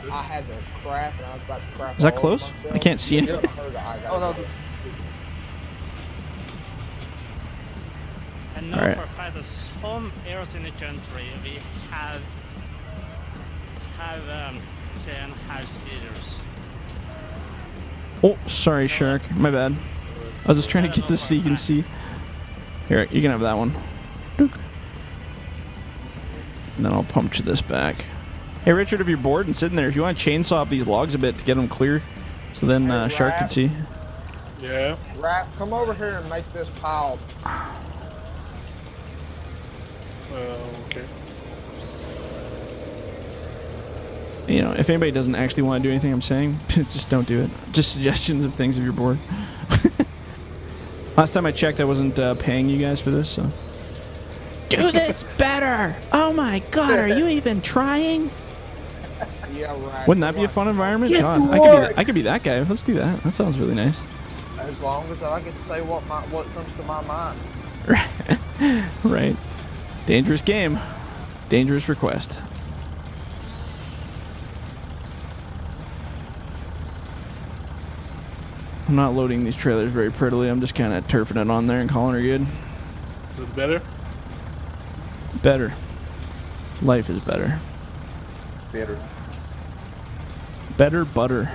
when, I had to crap and I was about to crap Is that all close? over myself, I can't see you anything. heard that I got Oh, no. it. and know Alright. for a fact that some areas in the country we have can have skiers. Oh, sorry, Shark. My bad. I was just trying to get this so you can see. Here, you can have that one. Dook. And then I'll puncture this back. Hey, Richard, if you're bored and sitting there, if you want to chainsaw up these logs a bit to get them clear, so then Hey, Shark can Rap. see. Yeah. Rap, come over here and make this pile. Okay. You know, if anybody doesn't actually want to do anything I'm saying, just don't do it. Just suggestions of things if you're bored. Last time I checked, I wasn't paying you guys for this, so. Do this better! Oh my god, are you even trying? Yeah, right. Wouldn't that come be a on. fun environment? Get God, to I could be that guy. Let's do that. That sounds really nice. As long as I get to say what comes to my mind. Right. Dangerous game. Dangerous request. I'm not loading these trailers very prettily. I'm just kind of turfing it on there and calling her good. Is it better? Better. Life is better. Better. Better butter.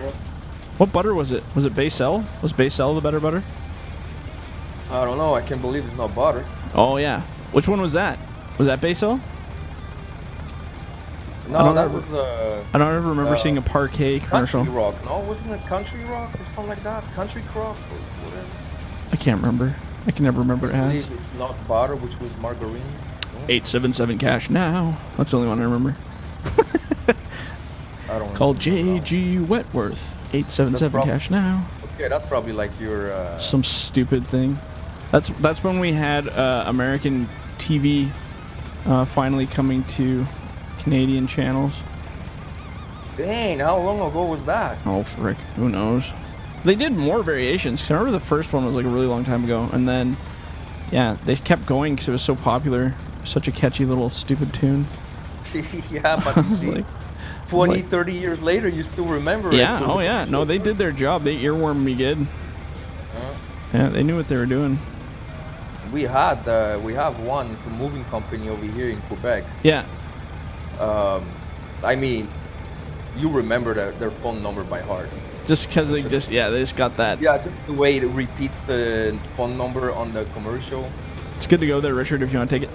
What butter was it? Was it Baysell? Was Baysell the better butter? I don't know. I can't believe it's not butter. Oh, yeah. Which one was that? Was that Baysell? I No, don't that ever- was I don't ever remember seeing a Parquet commercial. Country Rock. No, wasn't it Country Rock or something like that? Country Crop or whatever. I can't remember. I can never remember I ads. believe it's not butter, which was margarine. No? 877 cash now. That's the only one I remember. I don't Called remember. J.G. Wetworth. 877 That's prob- cash now. Okay, that's probably like your. Some stupid thing. That's when we had American TV finally coming to Canadian channels. Dang, how long ago was that? Oh frick, who knows? They did more variations. 'Cause I remember the first one was like a really long time ago, and then yeah, they kept going because it was so popular. Such a catchy little stupid tune. Yeah, but I you was see, like, 20, 30 years later, you still remember it. yeah, so- oh yeah. No, they did their job. They earwormed me good. Yeah, they knew what they were doing. We have one. It's a moving company over here in Quebec. Yeah. I mean, you remember their phone number by heart. Just because they just got that. Yeah, just the way it repeats the phone number on the commercial. It's good to go there, Richard, if you want to take it.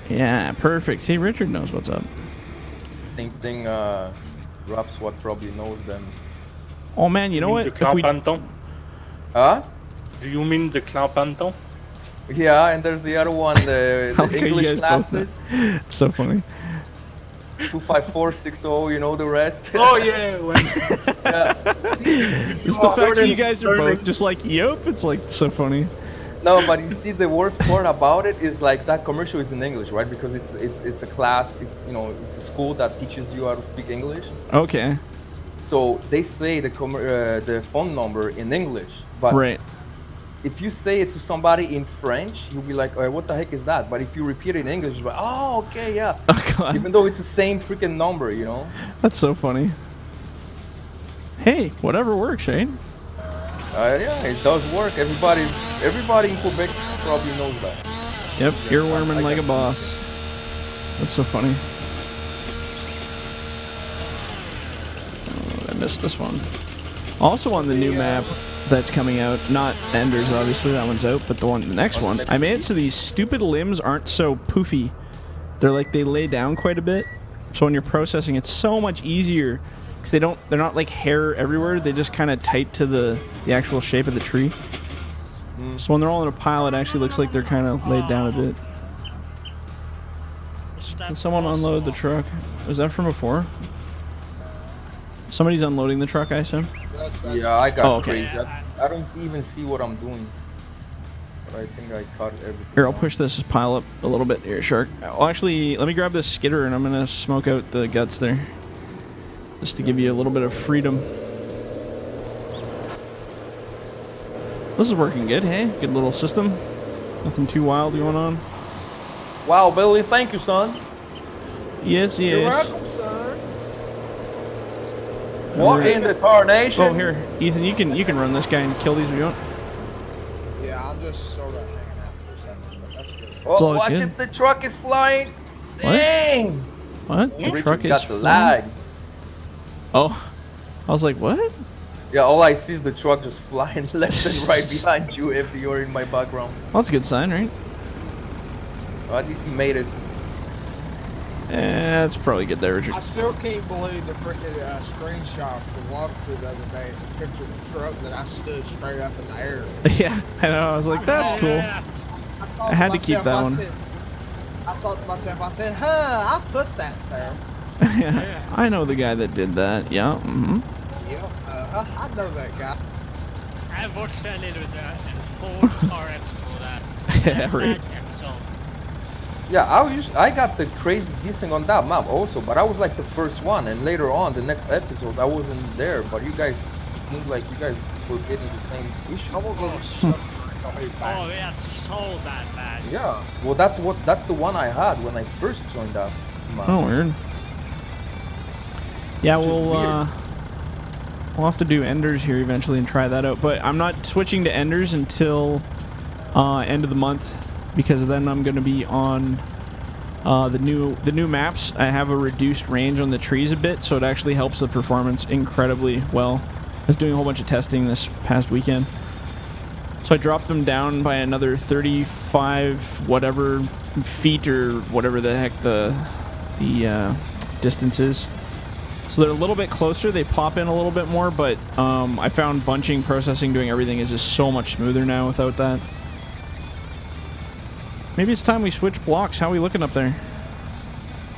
Yeah, perfect. See, Richard knows what's up. Same thing. Rapswat probably knows them. Oh man, you know what? The If Clan we, Panton? Huh? Do you mean the Clan Panton? Yeah, and there's the other one, the Okay, you English guys both know. classes. it's so funny. 25460, you know the rest. Oh yeah. When... Yeah. It's the fact that you guys are both just like, yep. It's like so funny. No, but you see, the worst part about it is like that commercial is in English, right? Because it's a class, it's a school that teaches you how to speak English. Okay. So they say the phone number in English, but Right. if you say it to somebody in French, you'll be like, what the heck is that? But if you repeat it in English, you're like, oh, okay, yeah. Oh god. Even though it's the same freaking number, you know? That's so funny. Hey, whatever works, right? Yeah, it does work. Everybody in Quebec probably knows that. Yep, earworming like a boss. That's so funny. Oh, I missed this one. Also on the new map that's coming out, not Enders, obviously, that one's out, but the next one, I made it so these stupid limbs aren't so poofy. They're like, they lay down quite a bit. So when you're processing, it's so much easier. because they're not like hair everywhere. They just kind of tight to the actual shape of the tree. So when they're all in a pile, it actually looks like they're kind of laid down a bit. Can someone unload the truck? Was that from before? Somebody's unloading the truck, I assume? Yeah, I got okay. crazy. I don't even see what I'm doing. But I think I cut everything. Here, I'll push this pile up a little bit here, Shark. Well, actually, let me grab this skidder and I'm going to smoke out the guts there. Just to give you a little bit of freedom. This is working good, hey? Good little system. Nothing too wild going on. Wow, Billy, thank you, son. Yes, You're yes. welcome, son. What in the tarnation? Oh, here, Ethan, you can run this guy and kill these if you want. Yeah, I'm just sort of hanging out for a second, but that's good. It's all Oh, watch good. it, the truck is flying. What? Dang. What? The Richard truck is got the flying? lag. Oh, I was like, what? Yeah, all I see is the truck just flying left and right behind you, FDR in my background. Well, that's a good sign, right? Well, at least he made it. That's probably good there, Richard. I still can't believe the freaking screenshot of the logbook the other day. It's a picture of the truck that I stood straight up in the air. Yeah, I know. I was like, that's cool. I had to keep that one. I thought to myself, I said, I put that there. Yeah, I know the guy that did that. Yeah. Mm-hmm. Yep, I know that guy. I watched a little bit the whole car episode that. Yeah, right. Episode. Yeah, I got the crazy dissing on that map also, but I was like the first one, and later on, the next episode, I wasn't there, but you guys seemed like you guys were getting the same issue. I'm gonna go Oh, yeah, so bad. Yeah, well, that's the one I had when I first joined that map. Oh, weird. Yeah, Which is we'll have to do Enders here eventually and try that out. But I'm not switching to Enders until end of the month, because then I'm going to be on the new maps. I have a reduced range on the trees a bit, so it actually helps the performance incredibly well. I was doing a whole bunch of testing this past weekend. So I dropped them down by another 35 whatever feet or whatever the heck the distance is. So they're a little bit closer. They pop in a little bit more, but I found bunching, processing, doing everything is just so much smoother now without that. Maybe it's time we switch blocks. How are we looking up there?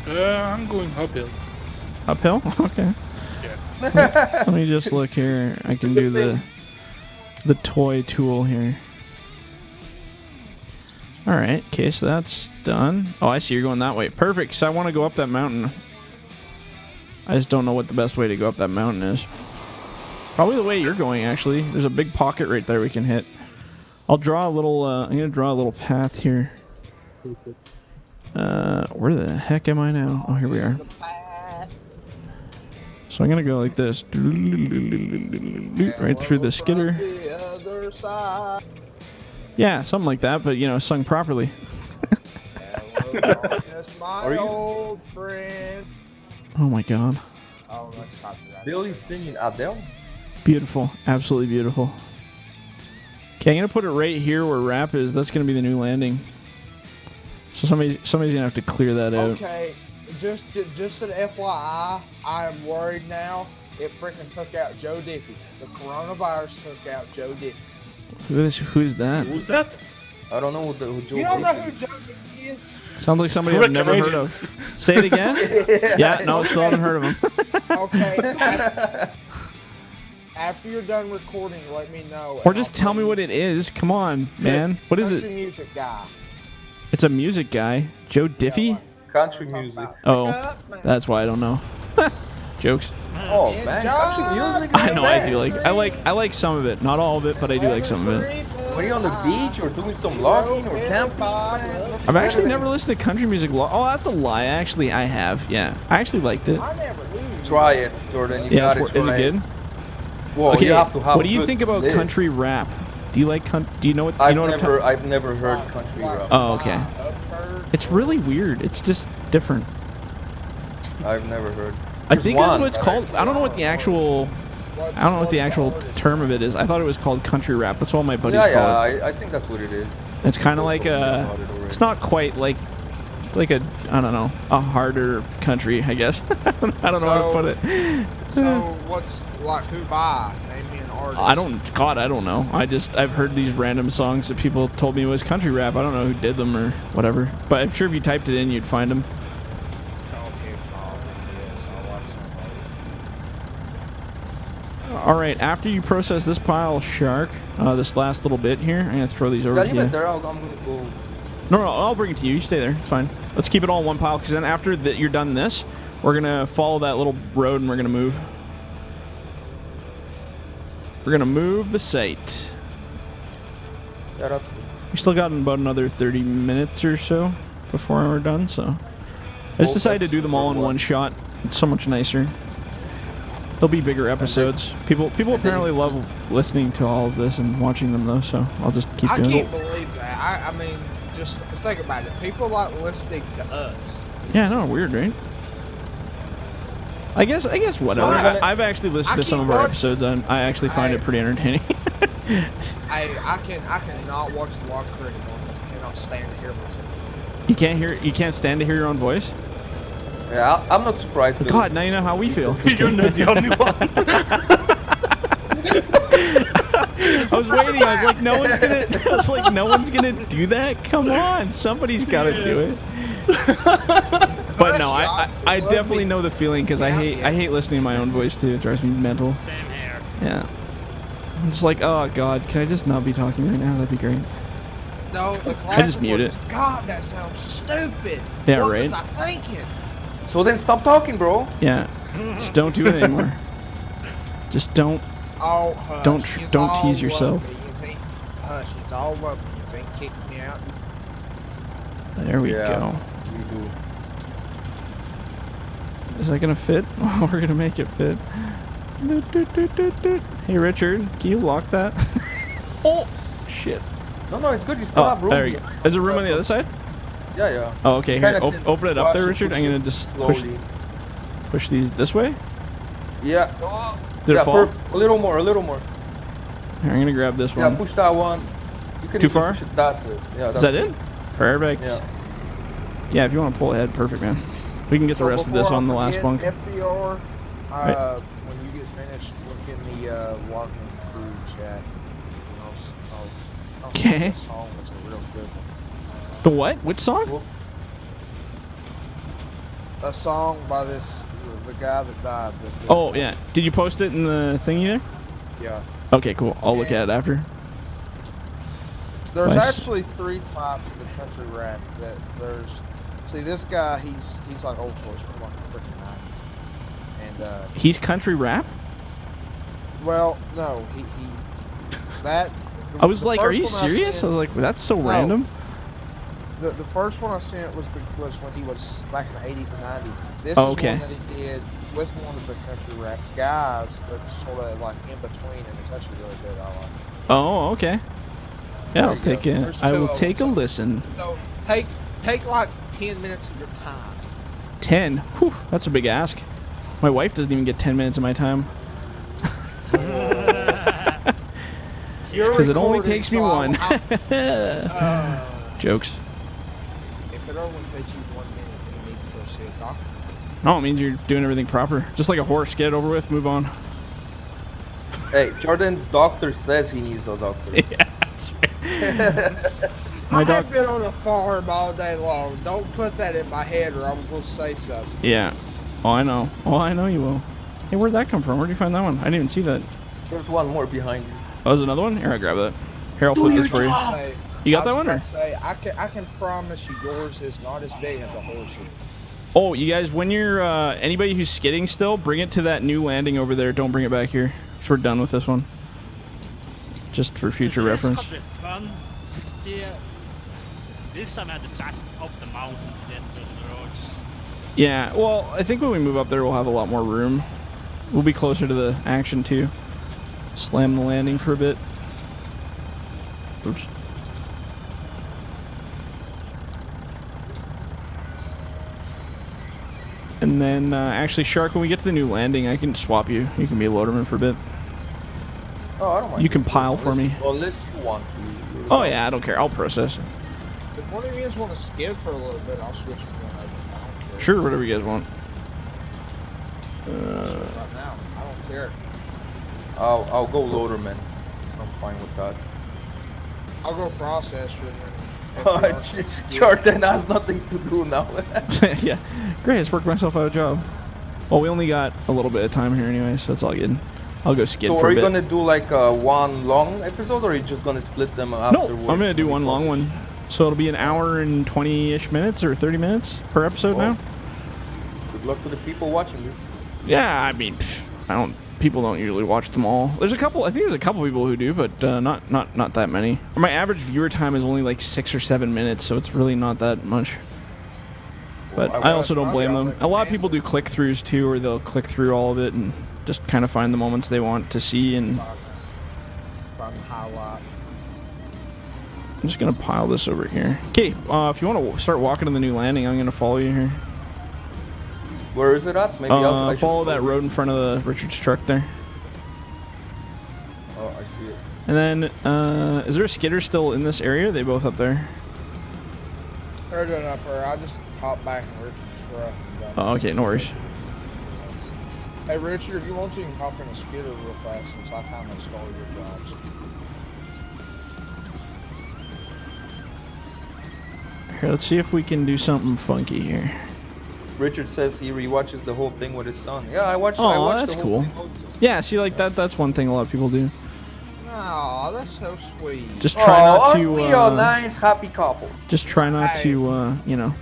I'm going uphill. Uphill? Okay. Yeah. Let me just look here. I can do the toy tool here. Alright, okay, so that's done. Oh, I see you're going that way. Perfect, so I want to go up that mountain. I just don't know what the best way to go up that mountain is. Probably the way you're going, actually. There's a big pocket right there we can hit. I'll draw a little, I'm going to draw a little path here. Where the heck am I now? Oh, here we are. So I'm going to go like this. Right through the skidder. Yeah, something like that, but, you know, sung properly. Are you? Old friend. Oh my god. Oh, that's copyright. Billy singing Adele? Beautiful. Absolutely beautiful. Okay, I'm going to put it right here where rap is. That's going to be the new landing. So somebody's going to have to clear that out. Okay, just an FYI, I am worried now. It freaking took out Joe Diffie. The coronavirus took out Joe Diffie. Who's that? Who's that? I don't know who Joe You don't know Diffie who Joe Diffie is? Sounds like somebody I've never heard of. Say it again? Yeah, no, still haven't heard of him. Okay. After you're done recording, let me know. Or just tell me what it is. Come on, man. What is Country it? music guy. It's a music guy. Joe Diffie? Country music. Oh, that's why I don't know. Jokes. Oh man, country music. I know I do I like some of it. Not all of it, but I do like some of it. Were you on the beach or doing some logging or camping? I've actually never listened to country music. Oh, that's a lie. Actually, I have. Yeah, I actually liked it. I never knew. Try it, Jordan. You Yeah, gotta is try it good? Well, Okay. you have to have What do you good think about list. country rap? Do you like do you know what? You know what I'm talking? I've never heard country rap. Oh, okay. It's really weird. It's just different. I've never heard. I think that's what it's called. I don't know what the actual. I don't know what the actual term of it is. I thought it was called country rap. That's what my buddies call it. I think that's what it is. It's kind of like a. It's not quite like It's like a, I don't know, a harder country, I guess. I don't know how to put it. So what's like who by? Name me an artist. I don't know. I've heard these random songs that people told me was country rap. I don't know who did them or whatever. But I'm sure if you typed it in, you'd find them. All right, after you process this pile, Shark, this last little bit here, I'm gonna throw these over to you. There, I'm gonna go. No, I'll bring it to you. You stay there. It's fine. Let's keep it all in one pile, because then after that you're done this, we're gonna follow that little road and we're gonna move. We're gonna move the site. Yeah, that's good. We still got about another 30 minutes or so before we're done, so I just decided to do them all in one shot. It's so much nicer. There'll be bigger episodes. People apparently love listening to all of this and watching them though, so I'll just keep doing it. I can't believe that. I mean, just think about it. People like listening to us. Yeah, no, weird, right? I guess whatever. I've actually listened to some of our episodes and I actually find it pretty entertaining. I cannot watch the Locker anymore because I cannot stand to hear myself. You can't stand to hear your own voice? Yeah, I'm not surprised. God, now you know how we feel. You're not the only one. I was waiting. I was like, no one's gonna do that. Come on, somebody's got to do it. But no, I definitely know the feeling because I hate listening to my own voice too. It drives me mental. Same here. Yeah. I'm just like, oh God, can I just not be talking right now? That'd be great. No, the I just mute it. God, that sounds stupid. Yeah, what right. was I thinking? So then stop talking, bro. Yeah. Just don't do it anymore. Just don't. Oh, hush. Don't tease yourself. Hush, it's all up. You ain't kicking me out. There we go. We do. Is that gonna fit? Oh, we're gonna make it fit. Hey Richard, can you lock that? Oh shit. No, it's good. You still have room. There you go. Is there room on the other side? Yeah. Oh, okay. Here, Kinda open it up there, push Richard. it I'm gonna just slowly. push these this way. Yeah. Did it fall? A little more. Here, I'm gonna grab this Yeah, one. push that one. You can Too far? Push it. That's it. Yeah. Is that it? Perfect. Yeah. Yeah, if you want to pull ahead, perfect, man. We can get the rest of this on the last bunk. FDR, Right. when you get finished, look in the Logging Crew chat. I'll Okay. sing a song that's a real good one. The what? Which song? Cool. A song by the guy that died. Oh, yeah. Did you post it in the thingy there? Yeah. Okay, cool. I'll look at it after. There's Nice. actually 3 types of the country rap. See, this guy, he's like old school. He's from like the freaking 90s. And He's country rap? well, no, he that. I was like, are first you one serious? I was like, that's so No. random. The first one I sent was when he was back in the 80s and 90s. This Oh, is okay. one that he did with one of the country rap guys that's sort of like in between, and it's actually really good. I like it. Oh, okay. Yeah, I'll you take go. it. There's I two will of take a them. listen. So take like 10 minutes of your time. 10? Whew, that's a big ask. My wife doesn't even get 10 minutes of my time. Because it only takes me one. Jokes. If it only takes you 1 minute, you need to go see a doctor. No, it means you're doing everything proper. Just like a horse. Get it over with, move on. Hey, Jordan's doctor says he needs a doctor. Yeah, that's right. My doc. I've been on a farm all day long. Don't put that in my head or I'm going to say something. Yeah. Oh, I know. Oh, I know you will. Hey, where'd that come from? Where'd you find that one? I didn't even see that. There's one more behind you. Oh, there's another one? Here, I'll grab that. Here, I'll flip this for you. Say, You got I that was one, or? about to say, I can promise you yours is not as big as a horse's. Oh, you guys, when you're, anybody who's skidding still, bring it to that new landing over there. Don't bring it back here. So we're done with this one. Just for future reference. This could be fun. Steer. This time at the back of the mountain to get to the roads. Yeah, well, I think when we move up there, we'll have a lot more room. We'll be closer to the action, too. Slam the landing for a bit. Oops. And then, actually, Shark, when we get to the new landing, I can swap you. You can be a loaderman for a bit. Oh, I don't mind. You can pile for me. Unless you want to. Oh, yeah, I don't care. I'll process. If one of you guys want to skid for a little bit, I'll switch from one over. I don't care. Sure, whatever you guys want. Right now, I don't care. I'll go loaderman. I'm fine with that. I'll go processor and then FDR skid. Jordan has nothing to do now. Yeah, great. It's worked myself out a job. Well, we only got a little bit of time here anyway, so it's all good. I'll go skid So for are a you bit. gonna do like one long episode, or are you just gonna split them No, afterwards? I'm gonna do one long one. So it'll be an hour and 20-ish minutes or 30 minutes per episode now. Good luck to the people watching this. Yeah, I mean, people don't usually watch them all. There's a couple. I think there's a couple people who do, but not that many. My average viewer time is only like 6 or 7 minutes, so it's really not that much. But I also don't blame them. A lot of people do click-throughs too, or they'll click through all of it and just kind of find the moments they want to see. And Find the highlight. I'm just gonna pile this over here. Okay, if you want to start walking to the new landing, I'm gonna follow you here. Where is it at? Maybe I should Follow that road in front of the Richard's truck there. Oh, I see it. And then, is there a skidder still in this area? Are they both up there? They're doing up there. I just hop back in Richard's truck. And go. Oh, okay, no worries. Hey, Richard, if you want to, you can hop in a skidder real fast since I kind of stole your jobs. Here, let's see if we can do something funky here. Richard says he rewatches the whole thing with his son. Yeah, I watched. Oh, the that's whole cool. thing. Yeah, see, like that's one thing a lot of people do. Aw, that's so sweet. Just try not to. We are nice, happy couple. Just try not to, you know.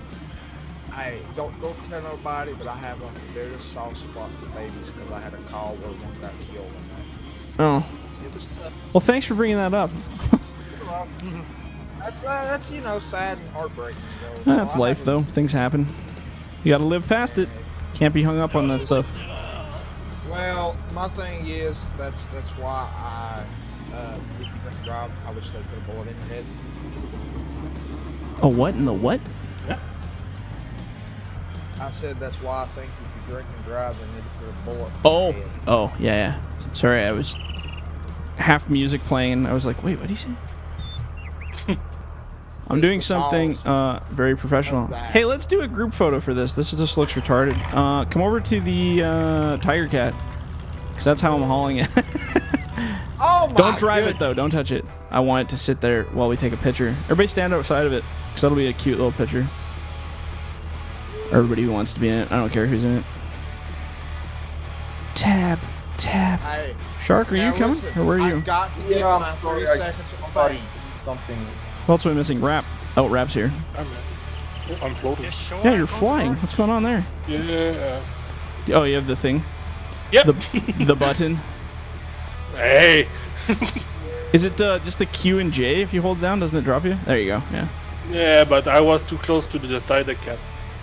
Hey, don't tell nobody, but I have a very soft spot for babies because I had a call where one got killed. Oh, It was tough. well, thanks for bringing that up. That's you know, sad and heartbreaking. That's life, though. Things happen. You gotta live past it. Can't be hung up on that stuff. Well, my thing is that's why I if you drink and drive, I wish they put a bullet in your head. A what in the what? I said that's why I think if you drink and drive, they need to put a bullet in Oh, your head. oh, yeah. Sorry, I was half music playing. I was like, wait, what did he say? I'm doing something very professional. Hey, let's do a group photo for this. This just looks retarded. Come over to the Tiger Cat, because that's how I'm hauling it. Oh my Don't drive goodness. it, though. Don't touch it. I want it to sit there while we take a picture. Everybody stand outside of it, because that'll be a cute little picture. Everybody who wants to be in it. I don't care who's in it. Tab. Hey, Shark, are you now coming? listen, Or where are you? I've got to get Yeah, my I'm 3 sorry. seconds of Somebody, fame. something. Who else am I missing? Rap. Oh, Rap's here. I'm floating. Yeah, sure, Yeah, you're go for flying. it. What's going on there? Yeah. Oh, you have the thing? Yep. The button? Hey. Is it just the Q and J if you hold down? Doesn't it drop you? There you go. Yeah. Yeah, but I was too close to the Tiger Cat.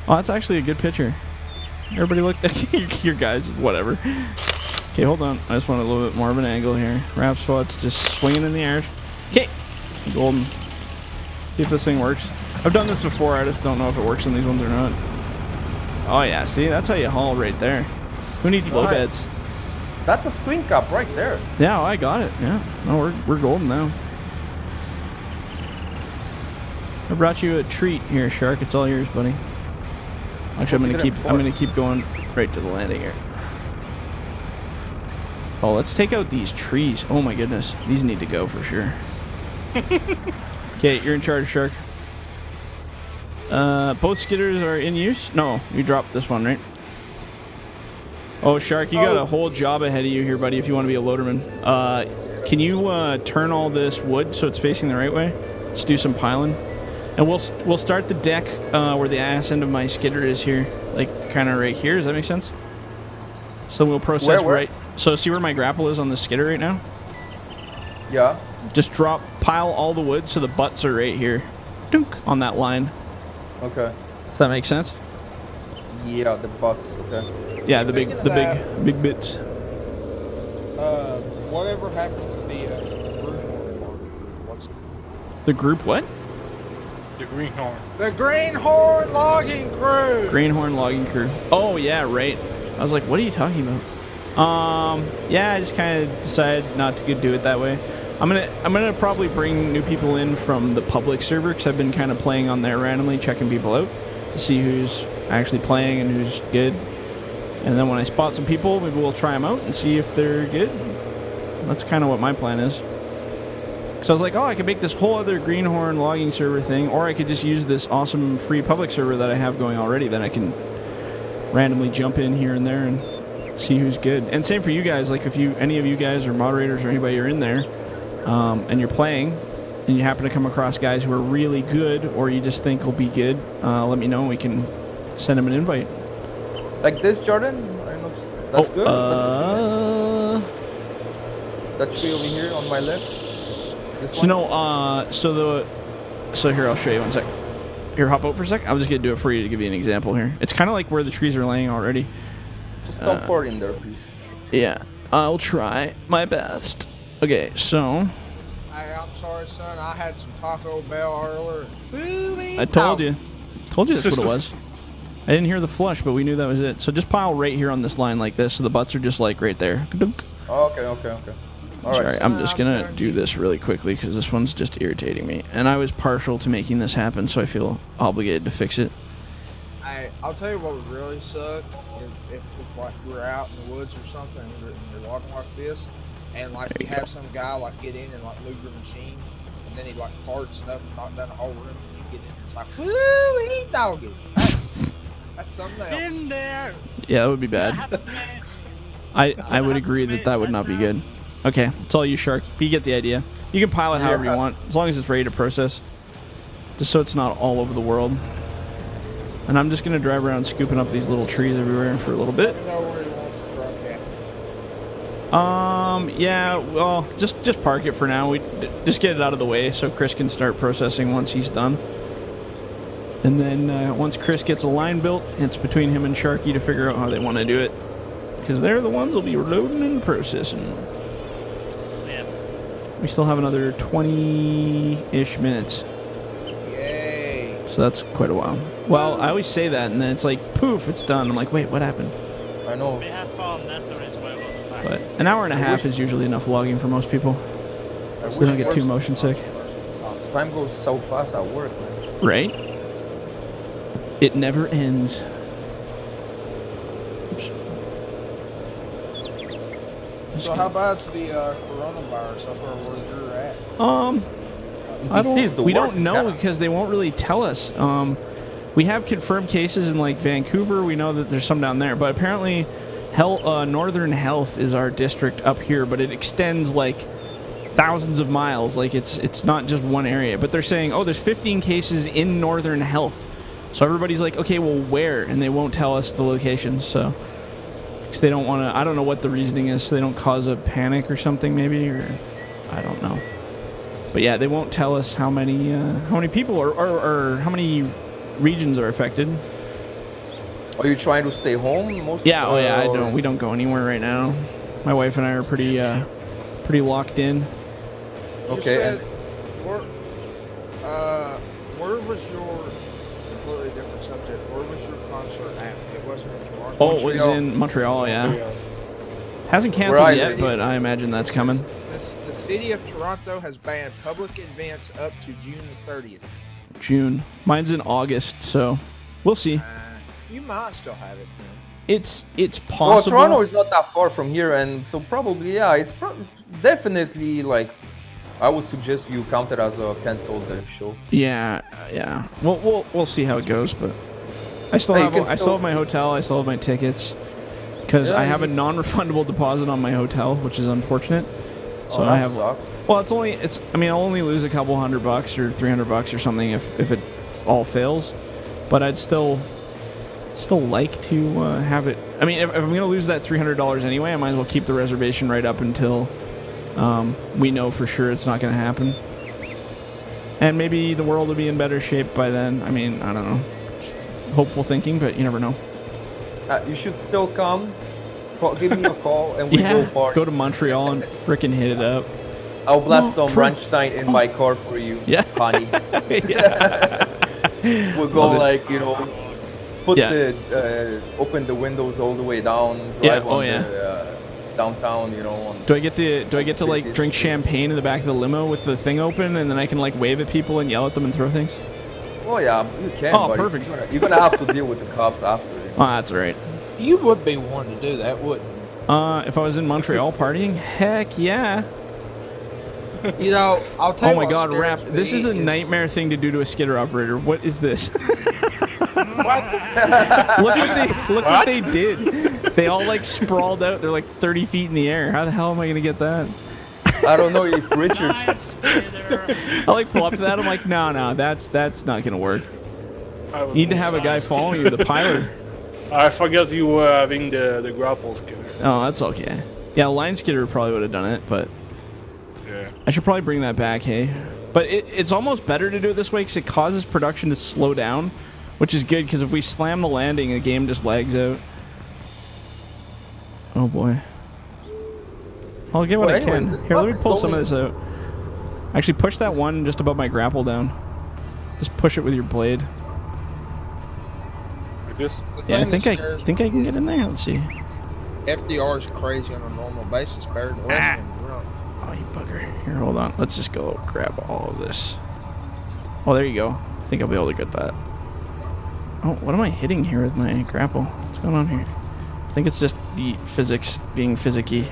Oh, that's actually a good picture. Everybody look at your guys. Whatever. Okay, hold on. I just want a little bit more of an angle here. Rap spots just swinging in the air. Okay. Golden. See if this thing works. I've done this before. I just don't know if it works on these ones or not. Oh, yeah. See? That's how you haul right there. Who needs low beds? That's a screen cap right there. Yeah, I got it. Yeah. No, we're golden now. I brought you a treat here, Shark. It's all yours, buddy. Actually, I'm gonna keep going right to the landing here. Oh, let's take out these trees. Oh my goodness, these need to go for sure. Okay, you're in charge, Shark. Both skidders are in use. No, you dropped this one, right? Oh, Shark, you got a whole job ahead of you here, buddy. If you want to be a loaderman, can you turn all this wood so it's facing the right way? Let's do some piling. And we'll start the deck where the ass end of my skidder is here, like kind of right here. Does that make sense? So we'll process Where? right. So see where my grapple is on the skidder right now? Yeah. Just pile all the wood so the butts are right here, dunk, on that line. Okay. Does that make sense? Yeah, the butts. Okay. Yeah, the big bits. Whatever happened to the greenhorn? What's The group what? The greenhorn. the greenhorn logging crew? Greenhorn logging crew. Oh yeah, right. I was like, what are you talking about? Yeah, I just kind of decided not to do it that way. I'm gonna probably bring new people in from the public server because I've been kind of playing on there randomly, checking people out to see who's actually playing and who's good. And then when I spot some people, maybe we'll try them out and see if they're good. That's kind of what my plan is. So I was like, oh, I could make this whole other greenhorn logging server thing, or I could just use this awesome free public server that I have going already that I can randomly jump in here and there and see who's good. And same for you guys. Like if any of you guys or moderators or anybody are in there, and you're playing, and you happen to come across guys who are really good, or you just think will be good, let me know and we can send them an invite. Like this, Jordan? I don't know. That's good. That tree over here on my left. So here, I'll show you one sec. Here, hop out for a sec. I'm just gonna do it for you to give you an example here. It's kind of like where the trees are laying already. Just don't pour in there, please. Yeah, I'll try my best. Okay, so. Hey, I'm sorry, son. I had some Taco Bell earlier. I told you. Told you that's what it was. I didn't hear the flush, but we knew that was it. So just pile right here on this line like this, so the butts are just like right there. Oh, okay. All right. Sorry, I'm just gonna do this really quickly because this one's just irritating me. And I was partial to making this happen, so I feel obligated to fix it. I'll tell you what would really suck if like you were out in the woods or something and you're logging like this, and like you have some guy like get in and like move your machine, and then he like farts and up and knock down the whole room, and you get in, it's like woo, doggy. That's something else. In there. Yeah, that would be bad. I would agree that would not be good. Okay, it's all you, Shark. You get the idea. You can pile it however you want, as long as it's ready to process. Just so it's not all over the world. And I'm just going to drive around scooping up these little trees everywhere for a little bit. Yeah, well, just park it for now. We just get it out of the way so Chris can start processing once he's done. And then once Chris gets a line built, it's between him and Sharky to figure out how they want to do it. Because they're the ones who'll be loading and processing. Yep. We still have another 20-ish minutes. Yay. So that's quite a while. Well, I always say that, and then it's like, poof, it's done. I'm like, wait, what happened? I know. We had fun, that's the reason why it wasn't fast. But an hour and a half is usually enough logging for most people. So they don't get too motion sick. Time goes so fast at work, man. Right? It never ends. Oops. So how bad's the coronavirus up there where you're at? We don't know because they won't really tell us. We have confirmed cases in like Vancouver. We know that there's some down there, but apparently, Northern Health is our district up here, but it extends like thousands of miles. Like it's not just one area. But they're saying, oh, there's 15 cases in Northern Health. So everybody's like, okay, well, where? And they won't tell us the locations. So because they don't want to. I don't know what the reasoning is. So they don't cause a panic or something, maybe, or I don't know. But yeah, they won't tell us how many people or how many regions are affected. Are you trying to stay home? Yeah. We don't go anywhere right now. My wife and I are pretty locked in. Okay. Where was your completely different subject? Where was your concert at? It wasn't in Toronto. Oh, it was in Montreal. Yeah. Hasn't canceled yet, but I imagine that's coming. The city of Toronto has banned public events up to June the 30th. June. Mine's in August, so we'll see. You might still have it, man. It's possible. Well, Toronto is not that far from here, and so probably, yeah, it's definitely like, I would suggest you count it as a canceled show. Yeah. We'll see how it goes, but I still have my hotel. I still have my tickets because I have a non-refundable deposit on my hotel, which is unfortunate. So I have. Sucks. Well, I'll only lose a couple $100 or $300 or something if it all fails, but I'd still like to have it. I mean, if I'm gonna lose that $300 anyway, I might as well keep the reservation right up until we know for sure it's not gonna happen. And maybe the world will be in better shape by then. I mean, I don't know. Hopeful thinking, but you never know. You should still come. Give me a call and we go to Montreal and frickin' hit it up. I'll blast some Rammstein in my car for you, honey. We'll go open open the windows all the way down. Drive on downtown, you know. On Do I get to like drink champagne in the back of the limo with the thing open, and then I can like wave at people and yell at them and throw things? Oh yeah, you can. Oh, but perfect. You're gonna have to deal with the cops after. Oh, that's all right. You would be one to do that, wouldn't you? If I was in Montreal partying, heck yeah. You know, I'll tell Oh you my what God, scares Rap! This me is a nightmare thing to do to a skidder operator. What is this? Look what they did. They all like sprawled out. They're like 30 feet in the air. How the hell am I gonna get that? I don't know if Richard. Nice, Peter. I like pull up to that. I'm like, no, that's not gonna work. You need to have a guy following you, the pilot. I forgot you were having the grapple skidder. Oh, that's okay. Yeah, line skidder probably would have done it, but Yeah. I should probably bring that back, hey. But it's almost better to do it this way because it causes production to slow down, which is good because if we slam the landing, the game just lags out. Oh boy. I'll get what I can. Here, let me pull some of this out. Actually, push that one just above my grapple down. Just push it with your blade. Like this? Yeah, I think I can get in there. Let's see. FDR is crazy on a normal basis, better than less than drunk. Oh, you bugger. Here, hold on. Let's just go grab all of this. Oh, there you go. I think I'll be able to get that. Oh, what am I hitting here with my grapple? What's going on here? I think it's just the physics being physicky.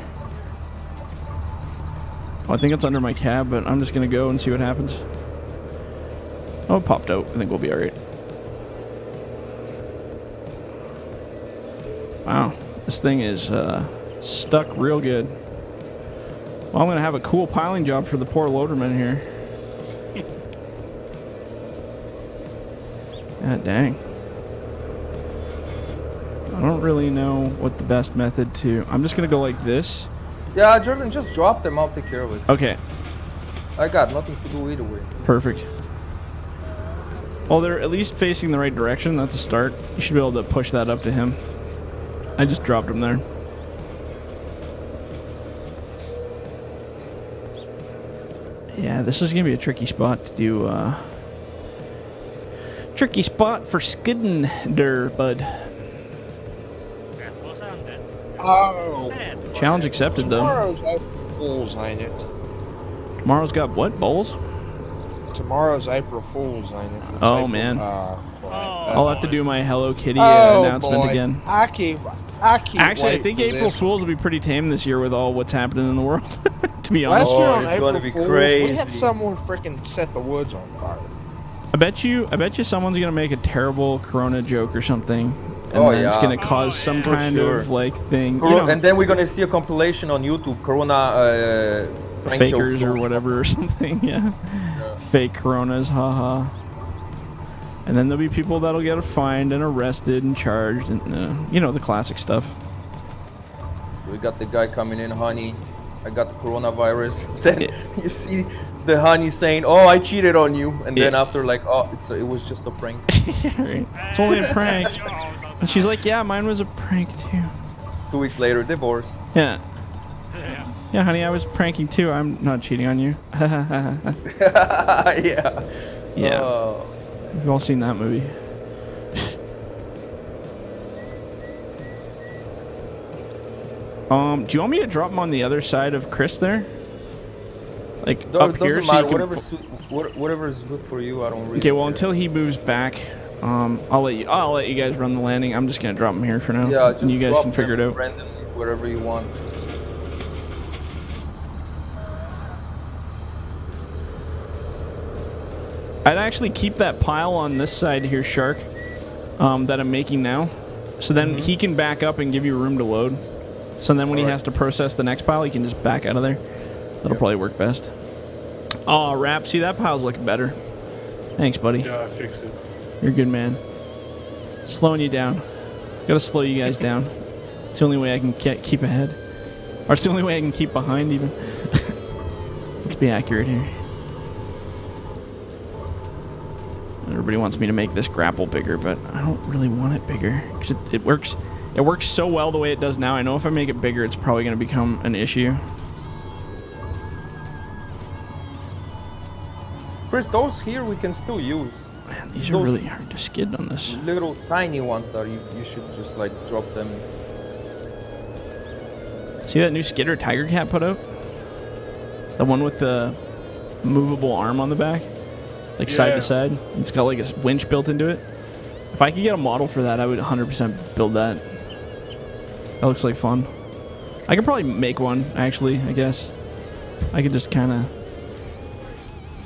Oh, I think it's under my cab, but I'm just going to go and see what happens. Oh, it popped out. I think we'll be alright. Wow. This thing is stuck real good. Well, I'm going to have a cool piling job for the poor loaderman here. God dang. I don't really know what the best method to... I'm just going to go like this. Yeah, Jordan, just drop them. I'll take care of it. Okay. I got nothing to do either way. Perfect. Well, they're at least facing the right direction. That's a start. You should be able to push that up to him. I just dropped him there. Yeah, this is going to be a tricky spot to do... tricky spot for skidding there, bud. Oh. Challenge accepted, though. Tomorrow's April Fool's, ain't it? Tomorrow's got what? Bowls? Tomorrow's April Fool's, ain't it? It's Oh, April, man. Oh. I'll have to do my Hello Kitty oh, announcement boy. again. I keep Actually, I waiting think for April this. Fools will be pretty tame this year with all what's happening in the world, to be Last honest. year on it's April gonna be Fool's, crazy. we had someone freaking set the woods on fire. I bet you someone's going to make a terrible Corona joke or something. And Oh, then it's yeah. going to cause some For kind sure. of, like, thing. You know, And then we're gonna see a compilation on YouTube, Corona prank fakers jokes. or whatever or something, yeah. Fake Coronas, haha. And then there'll be people that'll get fined and arrested and charged and, you know, the classic stuff. We got the guy coming in, honey. I got the coronavirus. Then Yeah. you see the honey saying, "Oh, I cheated on you," and then Yeah. after like, "Oh, it was just a prank." Yeah, right. It's only a prank. And she's like, yeah, mine was a prank too. 2 weeks later, divorce. Yeah. Yeah. Yeah, honey, I was pranking too. I'm not cheating on you. Yeah. Yeah. Oh. We've all seen that movie. Do you want me to drop him on the other side of Chris there? Like up here, Doesn't so matter. you can. Whatever is good for you. I don't really. Okay, well, care. until he moves back, I'll let you guys run the landing. I'm just gonna drop him here for now. Yeah, just and you guys drop can figure it them out. randomly, whatever you want. I'd actually keep that pile on this side here, Shark, that I'm making now. So then he can back up and give you room to load. So then when he has to process the next pile, he can just back out of there. That'll probably work best. Oh, Rap, see, that pile's looking better. Thanks, buddy. Yeah, I fixed it. You're a good man. Slowing you down. Gotta slow you guys down. It's the only way I can keep ahead. Or it's the only way I can keep behind, even. Let's be accurate here. Everybody wants me to make this grapple bigger, but I don't really want it bigger. Because it works so well the way it does now. I know if I make it bigger, it's probably going to become an issue. Chris, those here we can still use. Man, these are really hard to skid on this. Little tiny ones that you should just like drop them. See that new skidder Tiger Cat put out? The one with the movable arm on the back? Like side to side? It's got like a winch built into it. If I could get a model for that, I would 100% build that. That looks like fun. I could probably make one, actually, I guess. I could just kind of...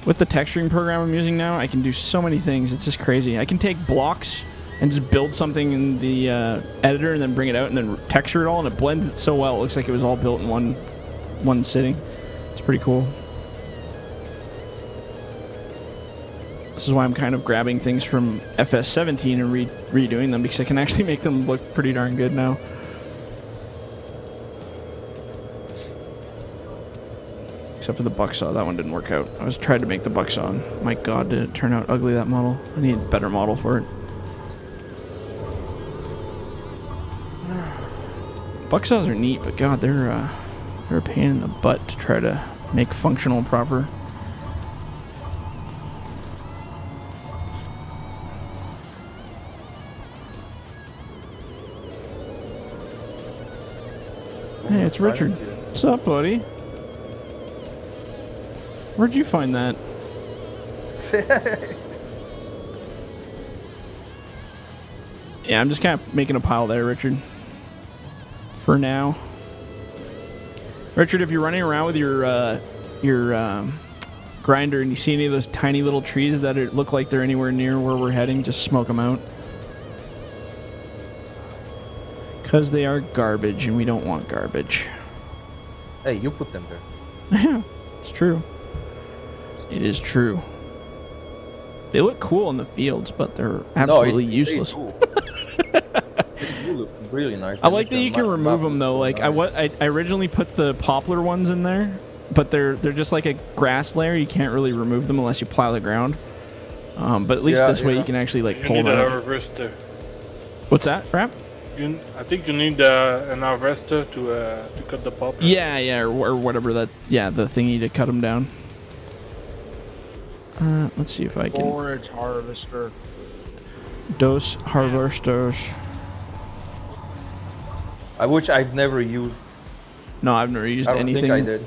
With the texturing program I'm using now, I can do so many things. It's just crazy. I can take blocks and just build something in the editor and then bring it out and then texture it all, and it blends it so well. It looks like it was all built in one sitting. It's pretty cool. This is why I'm kind of grabbing things from FS19 and redoing them, because I can actually make them look pretty darn good now. Except for the bucksaw. That one didn't work out. I was trying to make the bucksaw. My god, did it turn out ugly, that model. I need a better model for it. Bucksaws are neat, but god, they're a pain in the butt to try to make functional proper. Hey, it's Richard. What's up, buddy? Where'd you find that? Yeah, I'm just kind of making a pile there, Richard. For now. Richard, if you're running around with your grinder and you see any of those tiny little trees that look like they're anywhere near where we're heading, just smoke them out. Because they are garbage, and we don't want garbage. Hey, you put them there. Yeah, it's true. It is true. They look cool in the fields, but they're absolutely useless. They do look really nice. I like that you can remove them though. Like I originally put the poplar ones in there, but they're just like a grass layer. You can't really remove them unless you plow the ground. But at least this way you can actually like pull them out. Harvester. What's that, Rap? I think you need an harvester to cut the poplar. Yeah, or whatever that. Yeah, the thingy to cut them down. Let's see if I can. Forage harvester. Dos harvesters. Which I've never used. No, I've never used anything. I don't think I did.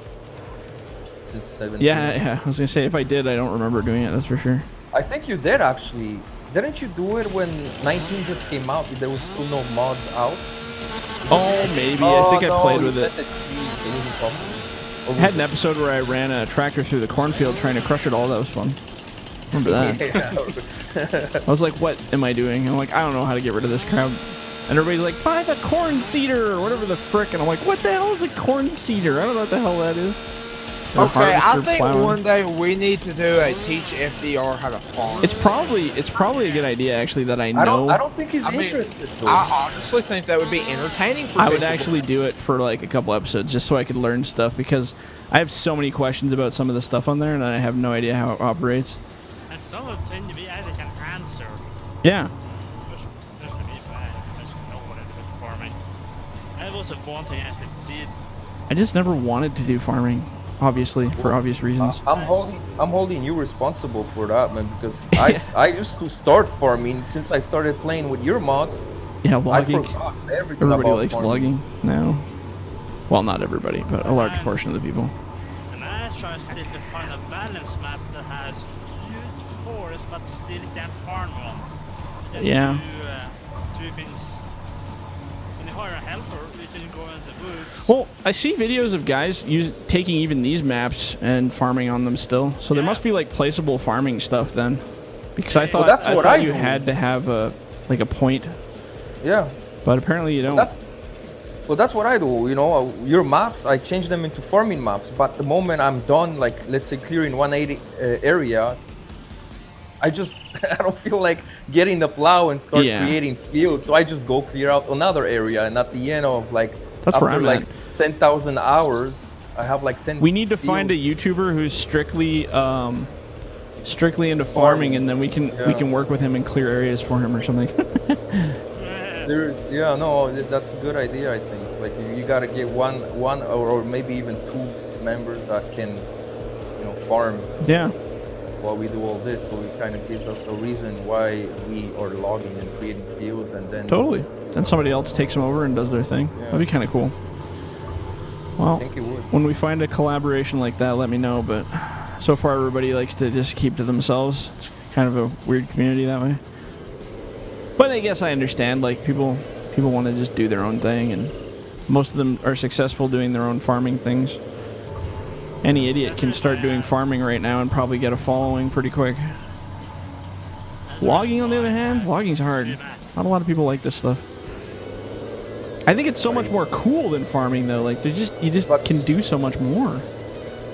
Since 17. Yeah. I was gonna say if I did, I don't remember doing it. That's for sure. I think you did actually. Didn't you do it when 19 just came out? There was still no mods out. Oh, maybe. I think I played with it. It wasn't possible. I had an episode where I ran a tractor through the cornfield trying to crush it all. That was fun. Remember that? I was like, what am I doing? I'm like, I don't know how to get rid of this crap. And everybody's like, buy the corn seeder or whatever the frick. And I'm like, what the hell is a corn seeder? I don't know what the hell that is. Okay, I think one day we need to do a teach FDR how to farm. It's probably a good idea actually that I know. I don't think he's interested. I honestly think that would be entertaining for I would actually do it for like a couple episodes just so I could learn stuff, because I have so many questions about some of the stuff on there and I have no idea how it operates. And some of them we either can answer. Yeah. Just to be fair, I just know what it is farming. That was one thing I actually did. I just never wanted to do farming. Obviously, for obvious reasons. I'm holding you responsible for that, man, because I used to start farming since I started playing with your mods. Yeah, logging. I forgot everything everybody about likes farming. logging now. Well, not everybody, but a large portion of the people. And I try still to find a balance map that has huge forest but still can farm on. Then Yeah. do things. When you hire a helper, you can go in the woods. Well, I see videos of guys taking even these maps and farming on them still. So there must be like placeable farming stuff then, because I thought you had to have a point. Yeah. But apparently you don't. Well, that's what I do. You know, your maps, I change them into farming maps. But the moment I'm done, like let's say clearing 180 area, I don't feel like getting the plow and start creating fields. So I just go clear out another area, and at the end of like that's where I'm like at. 10,000 hours, I have like 10. We need to find a YouTuber who's strictly into farming, and then we can work with him and clear areas for him or something. That's a good idea. I think like you gotta get one or maybe even two members that can, farm. Yeah. While we do all this, so it kind of gives us a reason why we are logging and creating fields, and then totally. Then somebody else takes them over and does their thing. Yeah. That'd be kind of cool. Well, I think it would. when we find a collaboration like that, let me know. But so far, everybody likes to just keep to themselves. It's kind of a weird community that way. But I guess I understand. Like people want to just do their own thing, and most of them are successful doing their own farming things. Any idiot can start doing farming right now and probably get a following pretty quick. Logging, on the other hand, logging's hard. Not a lot of people like this stuff. I think it's so much more cool than farming, though. Like, you just can do so much more.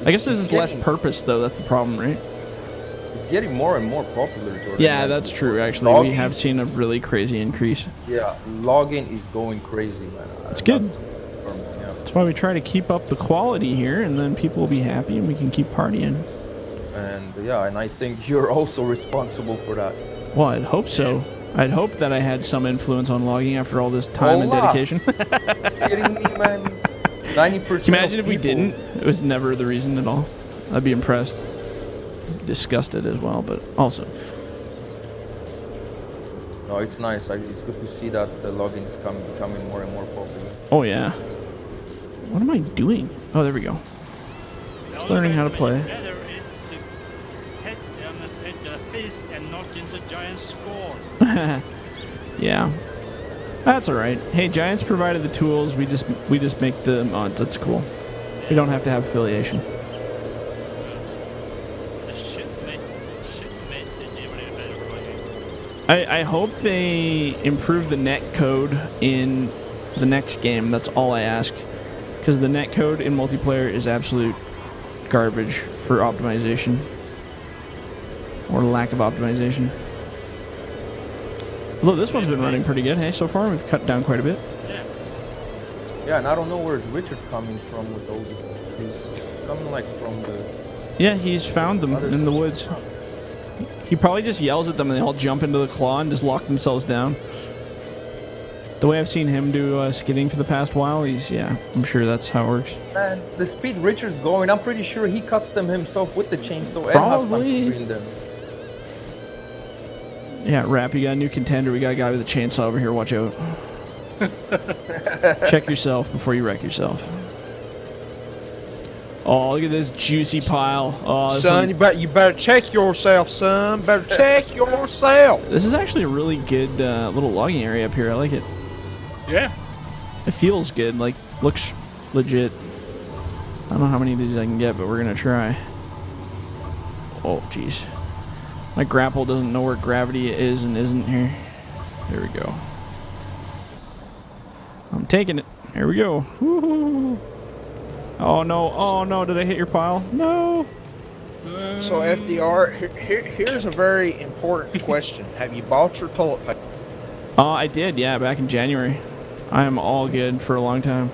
I guess there's just less purpose, though. That's the problem, right? It's getting more and more popular, Jordan. Yeah, that's true, actually. Logging, we have seen a really crazy increase. Yeah, logging is going crazy, man. That's good. That's why we try to keep up the quality here, and then people will be happy, and we can keep partying. And, yeah, and I think you're also responsible for that. Well, I'd hope so. I'd hope that I had some influence on logging after all this time and dedication. Kidding me, man? 90%. Can you imagine if we didn't? It was never the reason at all. I'd be impressed. Disgusted as well, but also. No, it's nice. It's good to see that the logging is becoming more and more popular. Oh, yeah. What am I doing? Oh, there we go. Just learning how to play. And knock into Giants' score. Yeah, that's all right. Hey, Giants provided the tools. We just make the mods. That's cool. We don't have to have affiliation. I hope they improve the net code in the next game. That's all I ask, because the net code in multiplayer is absolute garbage for optimization. Or lack of optimization. Although this one's been running pretty good, hey, so far. We've cut down quite a bit. Yeah, and I don't know where's Richard coming from with all these. He's coming like from the... Yeah, he's found them in the woods. He probably just yells at them and they all jump into the claw and just lock themselves down. The way I've seen him do skidding for the past while, I'm sure that's how it works. Man, the speed Richard's going, I'm pretty sure he cuts them himself with the chainsaw. Probably. And has time to them. Yeah, Rap, you got a new contender. We got a guy with a chainsaw over here. Watch out. Check yourself before you wreck yourself. Oh, look at this juicy pile. Oh, son, you better check yourself, son. Better check yourself. This is actually a really good little logging area up here. I like it. Yeah. It feels good. Like, looks legit. I don't know how many of these I can get, but we're gonna try. Oh, jeez. My grapple doesn't know where gravity is and isn't here. There we go. I'm taking it. Here we go. Woo-hoo. Oh no, oh no, did I hit your pile? No. So FDR, here's a very important question. Have you bought your toilet paper? I did, yeah, back in January. I am all good for a long time.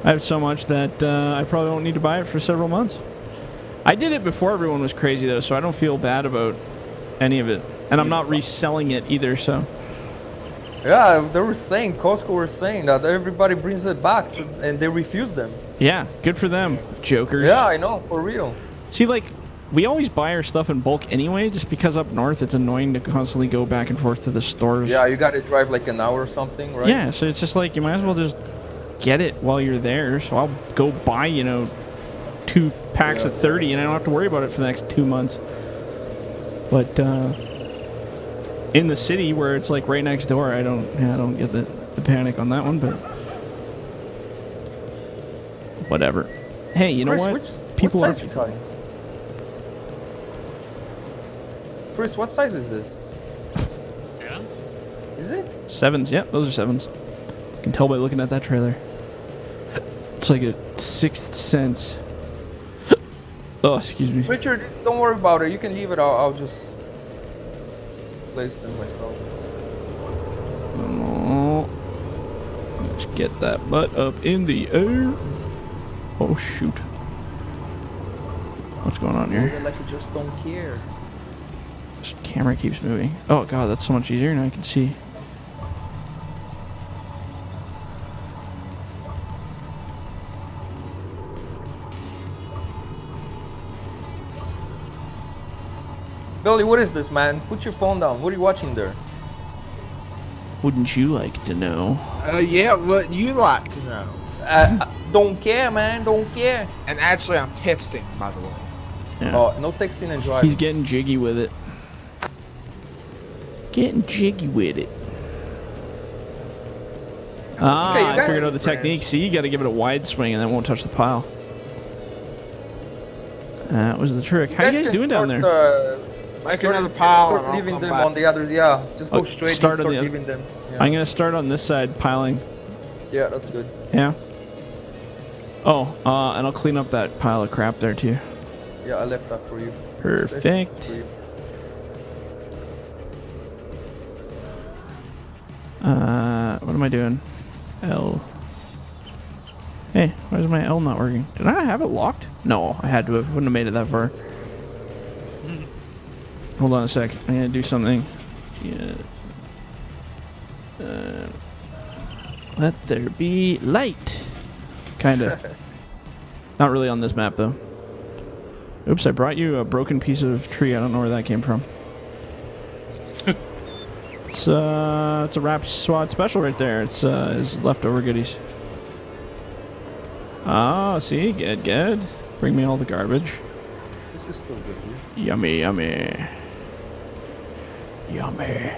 I have so much that I probably won't need to buy it for several months. I did it before everyone was crazy, though, so I don't feel bad about any of it. And I'm not reselling it either, so... Yeah, they were saying, Costco were saying that everybody brings it back, and they refuse them. Yeah, good for them, jokers. Yeah, I know, for real. See, like, we always buy our stuff in bulk anyway, just because up north it's annoying to constantly go back and forth to the stores. Yeah, you gotta drive like an hour or something, right? Yeah, so it's just like, you might as well just get it while you're there. So I'll go buy, 2 packs of 30 and I don't have to worry about it for the next 2 months. But in the city where it's like right next door, I don't get the panic on that one, but whatever. Hey, you know what? People what size are you cutting? Chris, what size is this? 7. Is it? 7s, yeah, those are 7s. You can tell by looking at that trailer. It's like a Sixth Sense. Oh, excuse me. Richard, don't worry about it. You can leave it. I'll just place them myself. Oh, let's get that butt up in the air. Oh shoot! What's going on here? Like you just don't care. This camera keeps moving. Oh god, that's so much easier now. I can see. Billy, what is this, man? Put your phone down. What are you watching there? Wouldn't you like to know? Yeah, what you like to know? Don't care, man. Don't care. And actually, I'm texting, by the way. Yeah. Oh, no texting and driving. He's getting jiggy with it. Getting jiggy with it. Ah, Okay, you I guys figured are out the friends. technique. See, you got to give it a wide swing and then it won't touch the pile. That was the trick. How you guys can doing down start, there? Make another pile and Start I'll leaving come them back. on the other. Yeah, just go Oh, straight start and on start the other- leaving them. Yeah. I'm going to start on this side, piling. Yeah, that's good. Yeah. Oh, and I'll clean up that pile of crap there too. Yeah, I left that for you. Perfect. That's for you. What am I doing? L. Hey, why is my L not working? Did I have it locked? No, I had to have. Wouldn't have made it that far. Hold on a sec. I'm gonna do something. Yeah. Let there be light. Kinda. Not really on this map though. Oops, I brought you a broken piece of tree. I don't know where that came from. It's a Rap Swat special right there. It's his leftover goodies. Oh, see? Good, good. Bring me all the garbage. This is still good. Dude. Yummy, yummy. Yummy.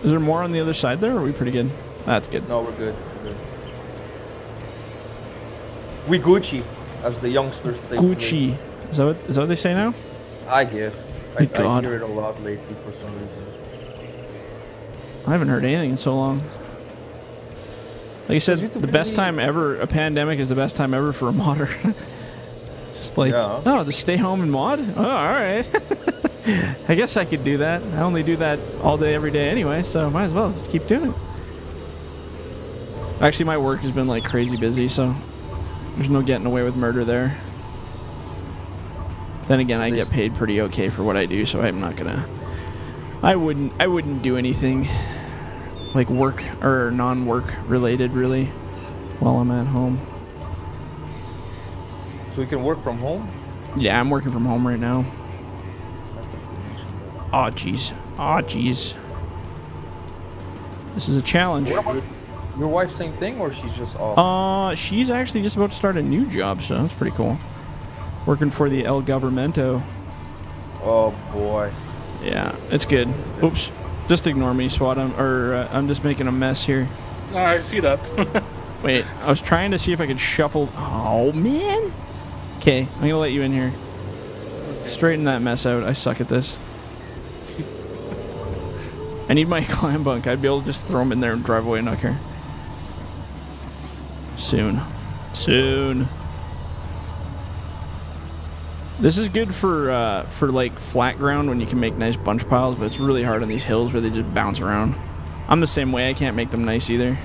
Is there more on the other side there, or are we pretty good? That's good. No, we're good. We're good. We Gucci, as the youngsters say. Gucci. Is that what they say now? I guess. I God. hear it a lot lately for some reason. I haven't heard anything in so long. Like I said, YouTube the best really- time ever, a pandemic is the best time ever for a modder. It's just like, Yeah. oh, just stay home and mod? Oh, alright. I guess I could do that. I only do that all day, every day anyway, so might as well just keep doing it. Actually, my work has been like crazy busy, so there's no getting away with murder there. Then again, I get paid pretty okay for what I do, so I'm not gonna... I wouldn't do anything like work or non-work related really while I'm at home. So we can work from home? Yeah, I'm working from home right now. Aw, jeez. Aw, jeez. This is a challenge. What about your wife, same thing, or she's just off? She's actually just about to start a new job, so that's pretty cool. Working for the El Governmento. Oh boy. Yeah, it's good. Oops. Just ignore me, SWAT. I'm just making a mess here. I see that. Wait, I was trying to see if I could shuffle. Oh, man. Okay, I'm going to let you in here. Straighten that mess out. I suck at this. I need my climb bunk. I'd be able to just throw them in there and drive away and not care. Soon. Soon. This is good for like flat ground when you can make nice bunch piles, but it's really hard on these hills where they just bounce around. I'm the same way. I can't make them nice either.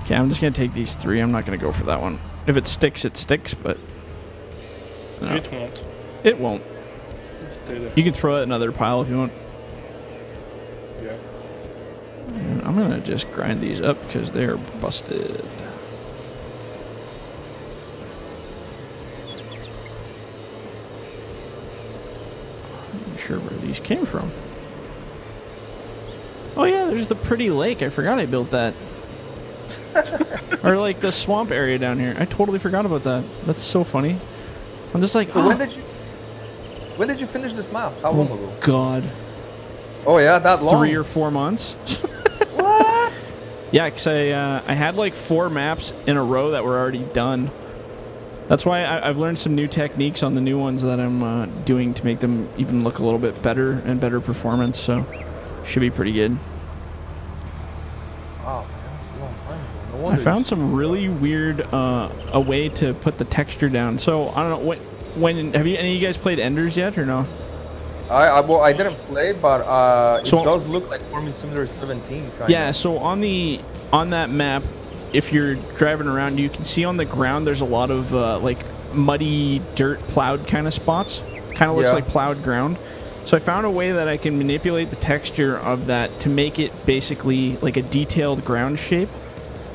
Okay, I'm just gonna take these three. I'm not gonna go for that one. If it sticks, it sticks, but no, It won't. it won't. Stay there. You can throw it in another pile if you want. Yeah. And I'm gonna just grind these up because they're busted. I'm not sure where these came from. Oh yeah, there's the pretty lake. I forgot I built that. Or like the swamp area down here. I totally forgot about that. That's so funny. I'm just like, So oh, when did you finish this map? How long ago? God. Oh yeah, that long. 3 or 4 months. What? Yeah, because I had like 4 maps in a row that were already done. That's why I've learned some new techniques on the new ones that I'm doing to make them even look a little bit better and better performance, so should be pretty good. Oh man, that's a long time ago. No I wonder found you- some really weird a way to put the texture down. So I don't know when have you any of you guys played Enders yet or no? Well, I didn't play, but So- it does look like Farming Simulator 17 kind Yeah, of. so on that map, if you're driving around, you can see on the ground there's a lot of like muddy dirt plowed kind of spots. Kind of looks Yeah. like plowed ground. So I found a way that I can manipulate the texture of that to make it basically like a detailed ground shape.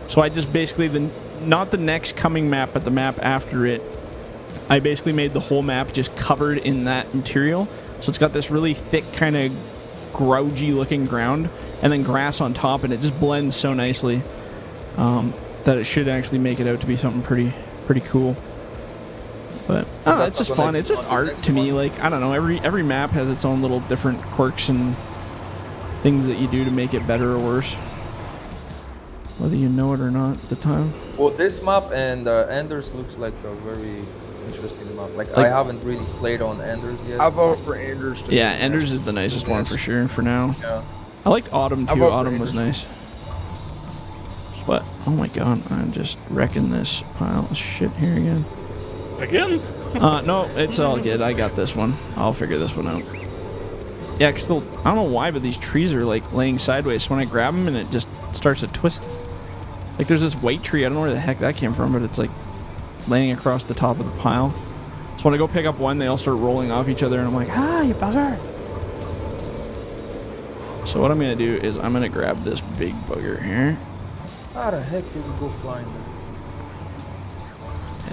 So I just basically not the next coming map, but the map after it, I basically made the whole map just covered in that material. So it's got this really thick kind of grougy looking ground and then grass on top, and it just blends so nicely. that it should actually make it out to be something pretty cool. But I don't know, it's just fun. It's just art to me. Like, I don't know, every map has its own little different quirks and things that you do to make it better or worse, whether you know it or not at the time. Well, this map and Enders looks like a very interesting map. Like I haven't really played on Enders yet. I vote for Enders. Yeah, Enders is the nicest one for sure for now. Yeah. I liked Autumn too. Autumn was Enders. nice. But oh my god, I'm just wrecking this pile of shit here again. Again? No, it's all good. I got this one. I'll figure this one out. Yeah, cause I don't know why, but these trees are like laying sideways. So when I grab them and it just starts to twist. Like there's this white tree. I don't know where the heck that came from, but it's like laying across the top of the pile. So when I go pick up one, they all start rolling off each other, and I'm like, ah, you bugger. So what I'm gonna do is I'm gonna grab this big bugger here. How the heck did we go flying there?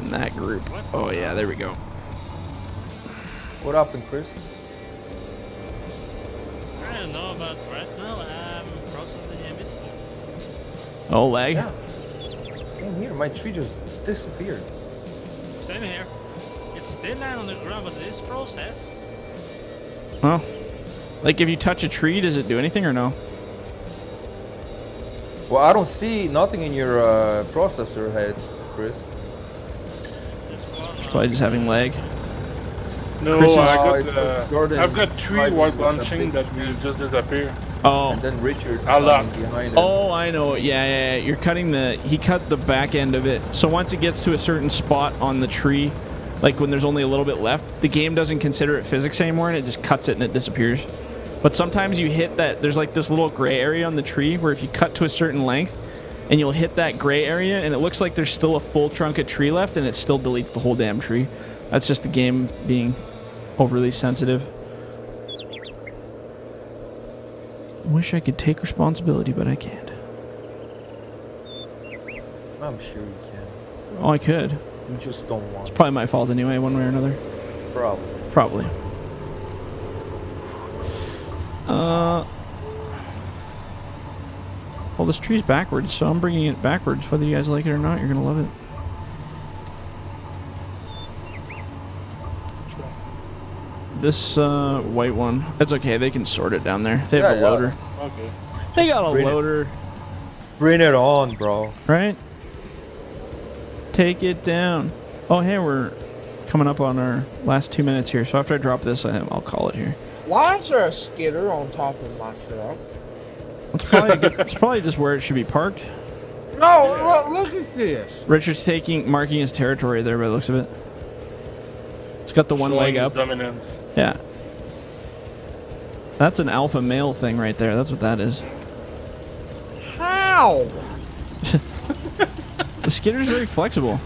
In that group. Oh yeah, there we go. What happened, Chris? I don't know, but right now I'm processing invisible. Oh, lag. Yeah. Same here. My tree just disappeared. Same here. It's still lying on the ground, but it is processed. Well, like if you touch a tree, does it do anything or no? Well, I don't see nothing in your processor head, Chris. This one, Probably just having lag. No, Chris is- I've got 3 white launching that will just disappear. Oh. And then Richard A lot. behind it. Oh, I know. Yeah. You're cutting he cut the back end of it. So once it gets to a certain spot on the tree, like when there's only a little bit left, the game doesn't consider it physics anymore and it just cuts it and it disappears. But sometimes you hit that, there's like this little gray area on the tree where if you cut to a certain length and you'll hit that gray area and it looks like there's still a full trunk of tree left and it still deletes the whole damn tree. That's just the game being overly sensitive. Wish I could take responsibility, but I can't. I'm sure you can. Oh, I could. You just don't want It's probably my fault anyway, one way or another. Probably. Probably. Well, this tree's backwards, so I'm bringing it backwards. Whether you guys like it or not, you're gonna love it. This white one. That's okay. They can sort it down there. They have a loader. Okay. They got a loader, Bring it on, bro. right? Take it down. Oh, hey, we're coming up on our last 2 minutes here. So after I drop this, I'll call it here. Why is there a skidder on top of my truck? It's probably it's probably just where it should be parked. No, look at this. Richard's marking his territory there by the looks of it. It's got the one leg Showing his up. dominance. Yeah. That's an alpha male thing right there. That's what that is. How? The skidder's very flexible.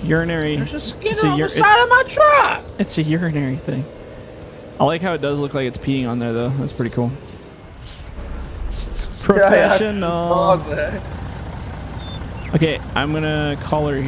Urinary. There's a skidder It's a on the ur- side of my truck. It's a urinary thing. I like how it does look like it's peeing on there, though. That's pretty cool. Professional. Okay, I'm gonna call her here.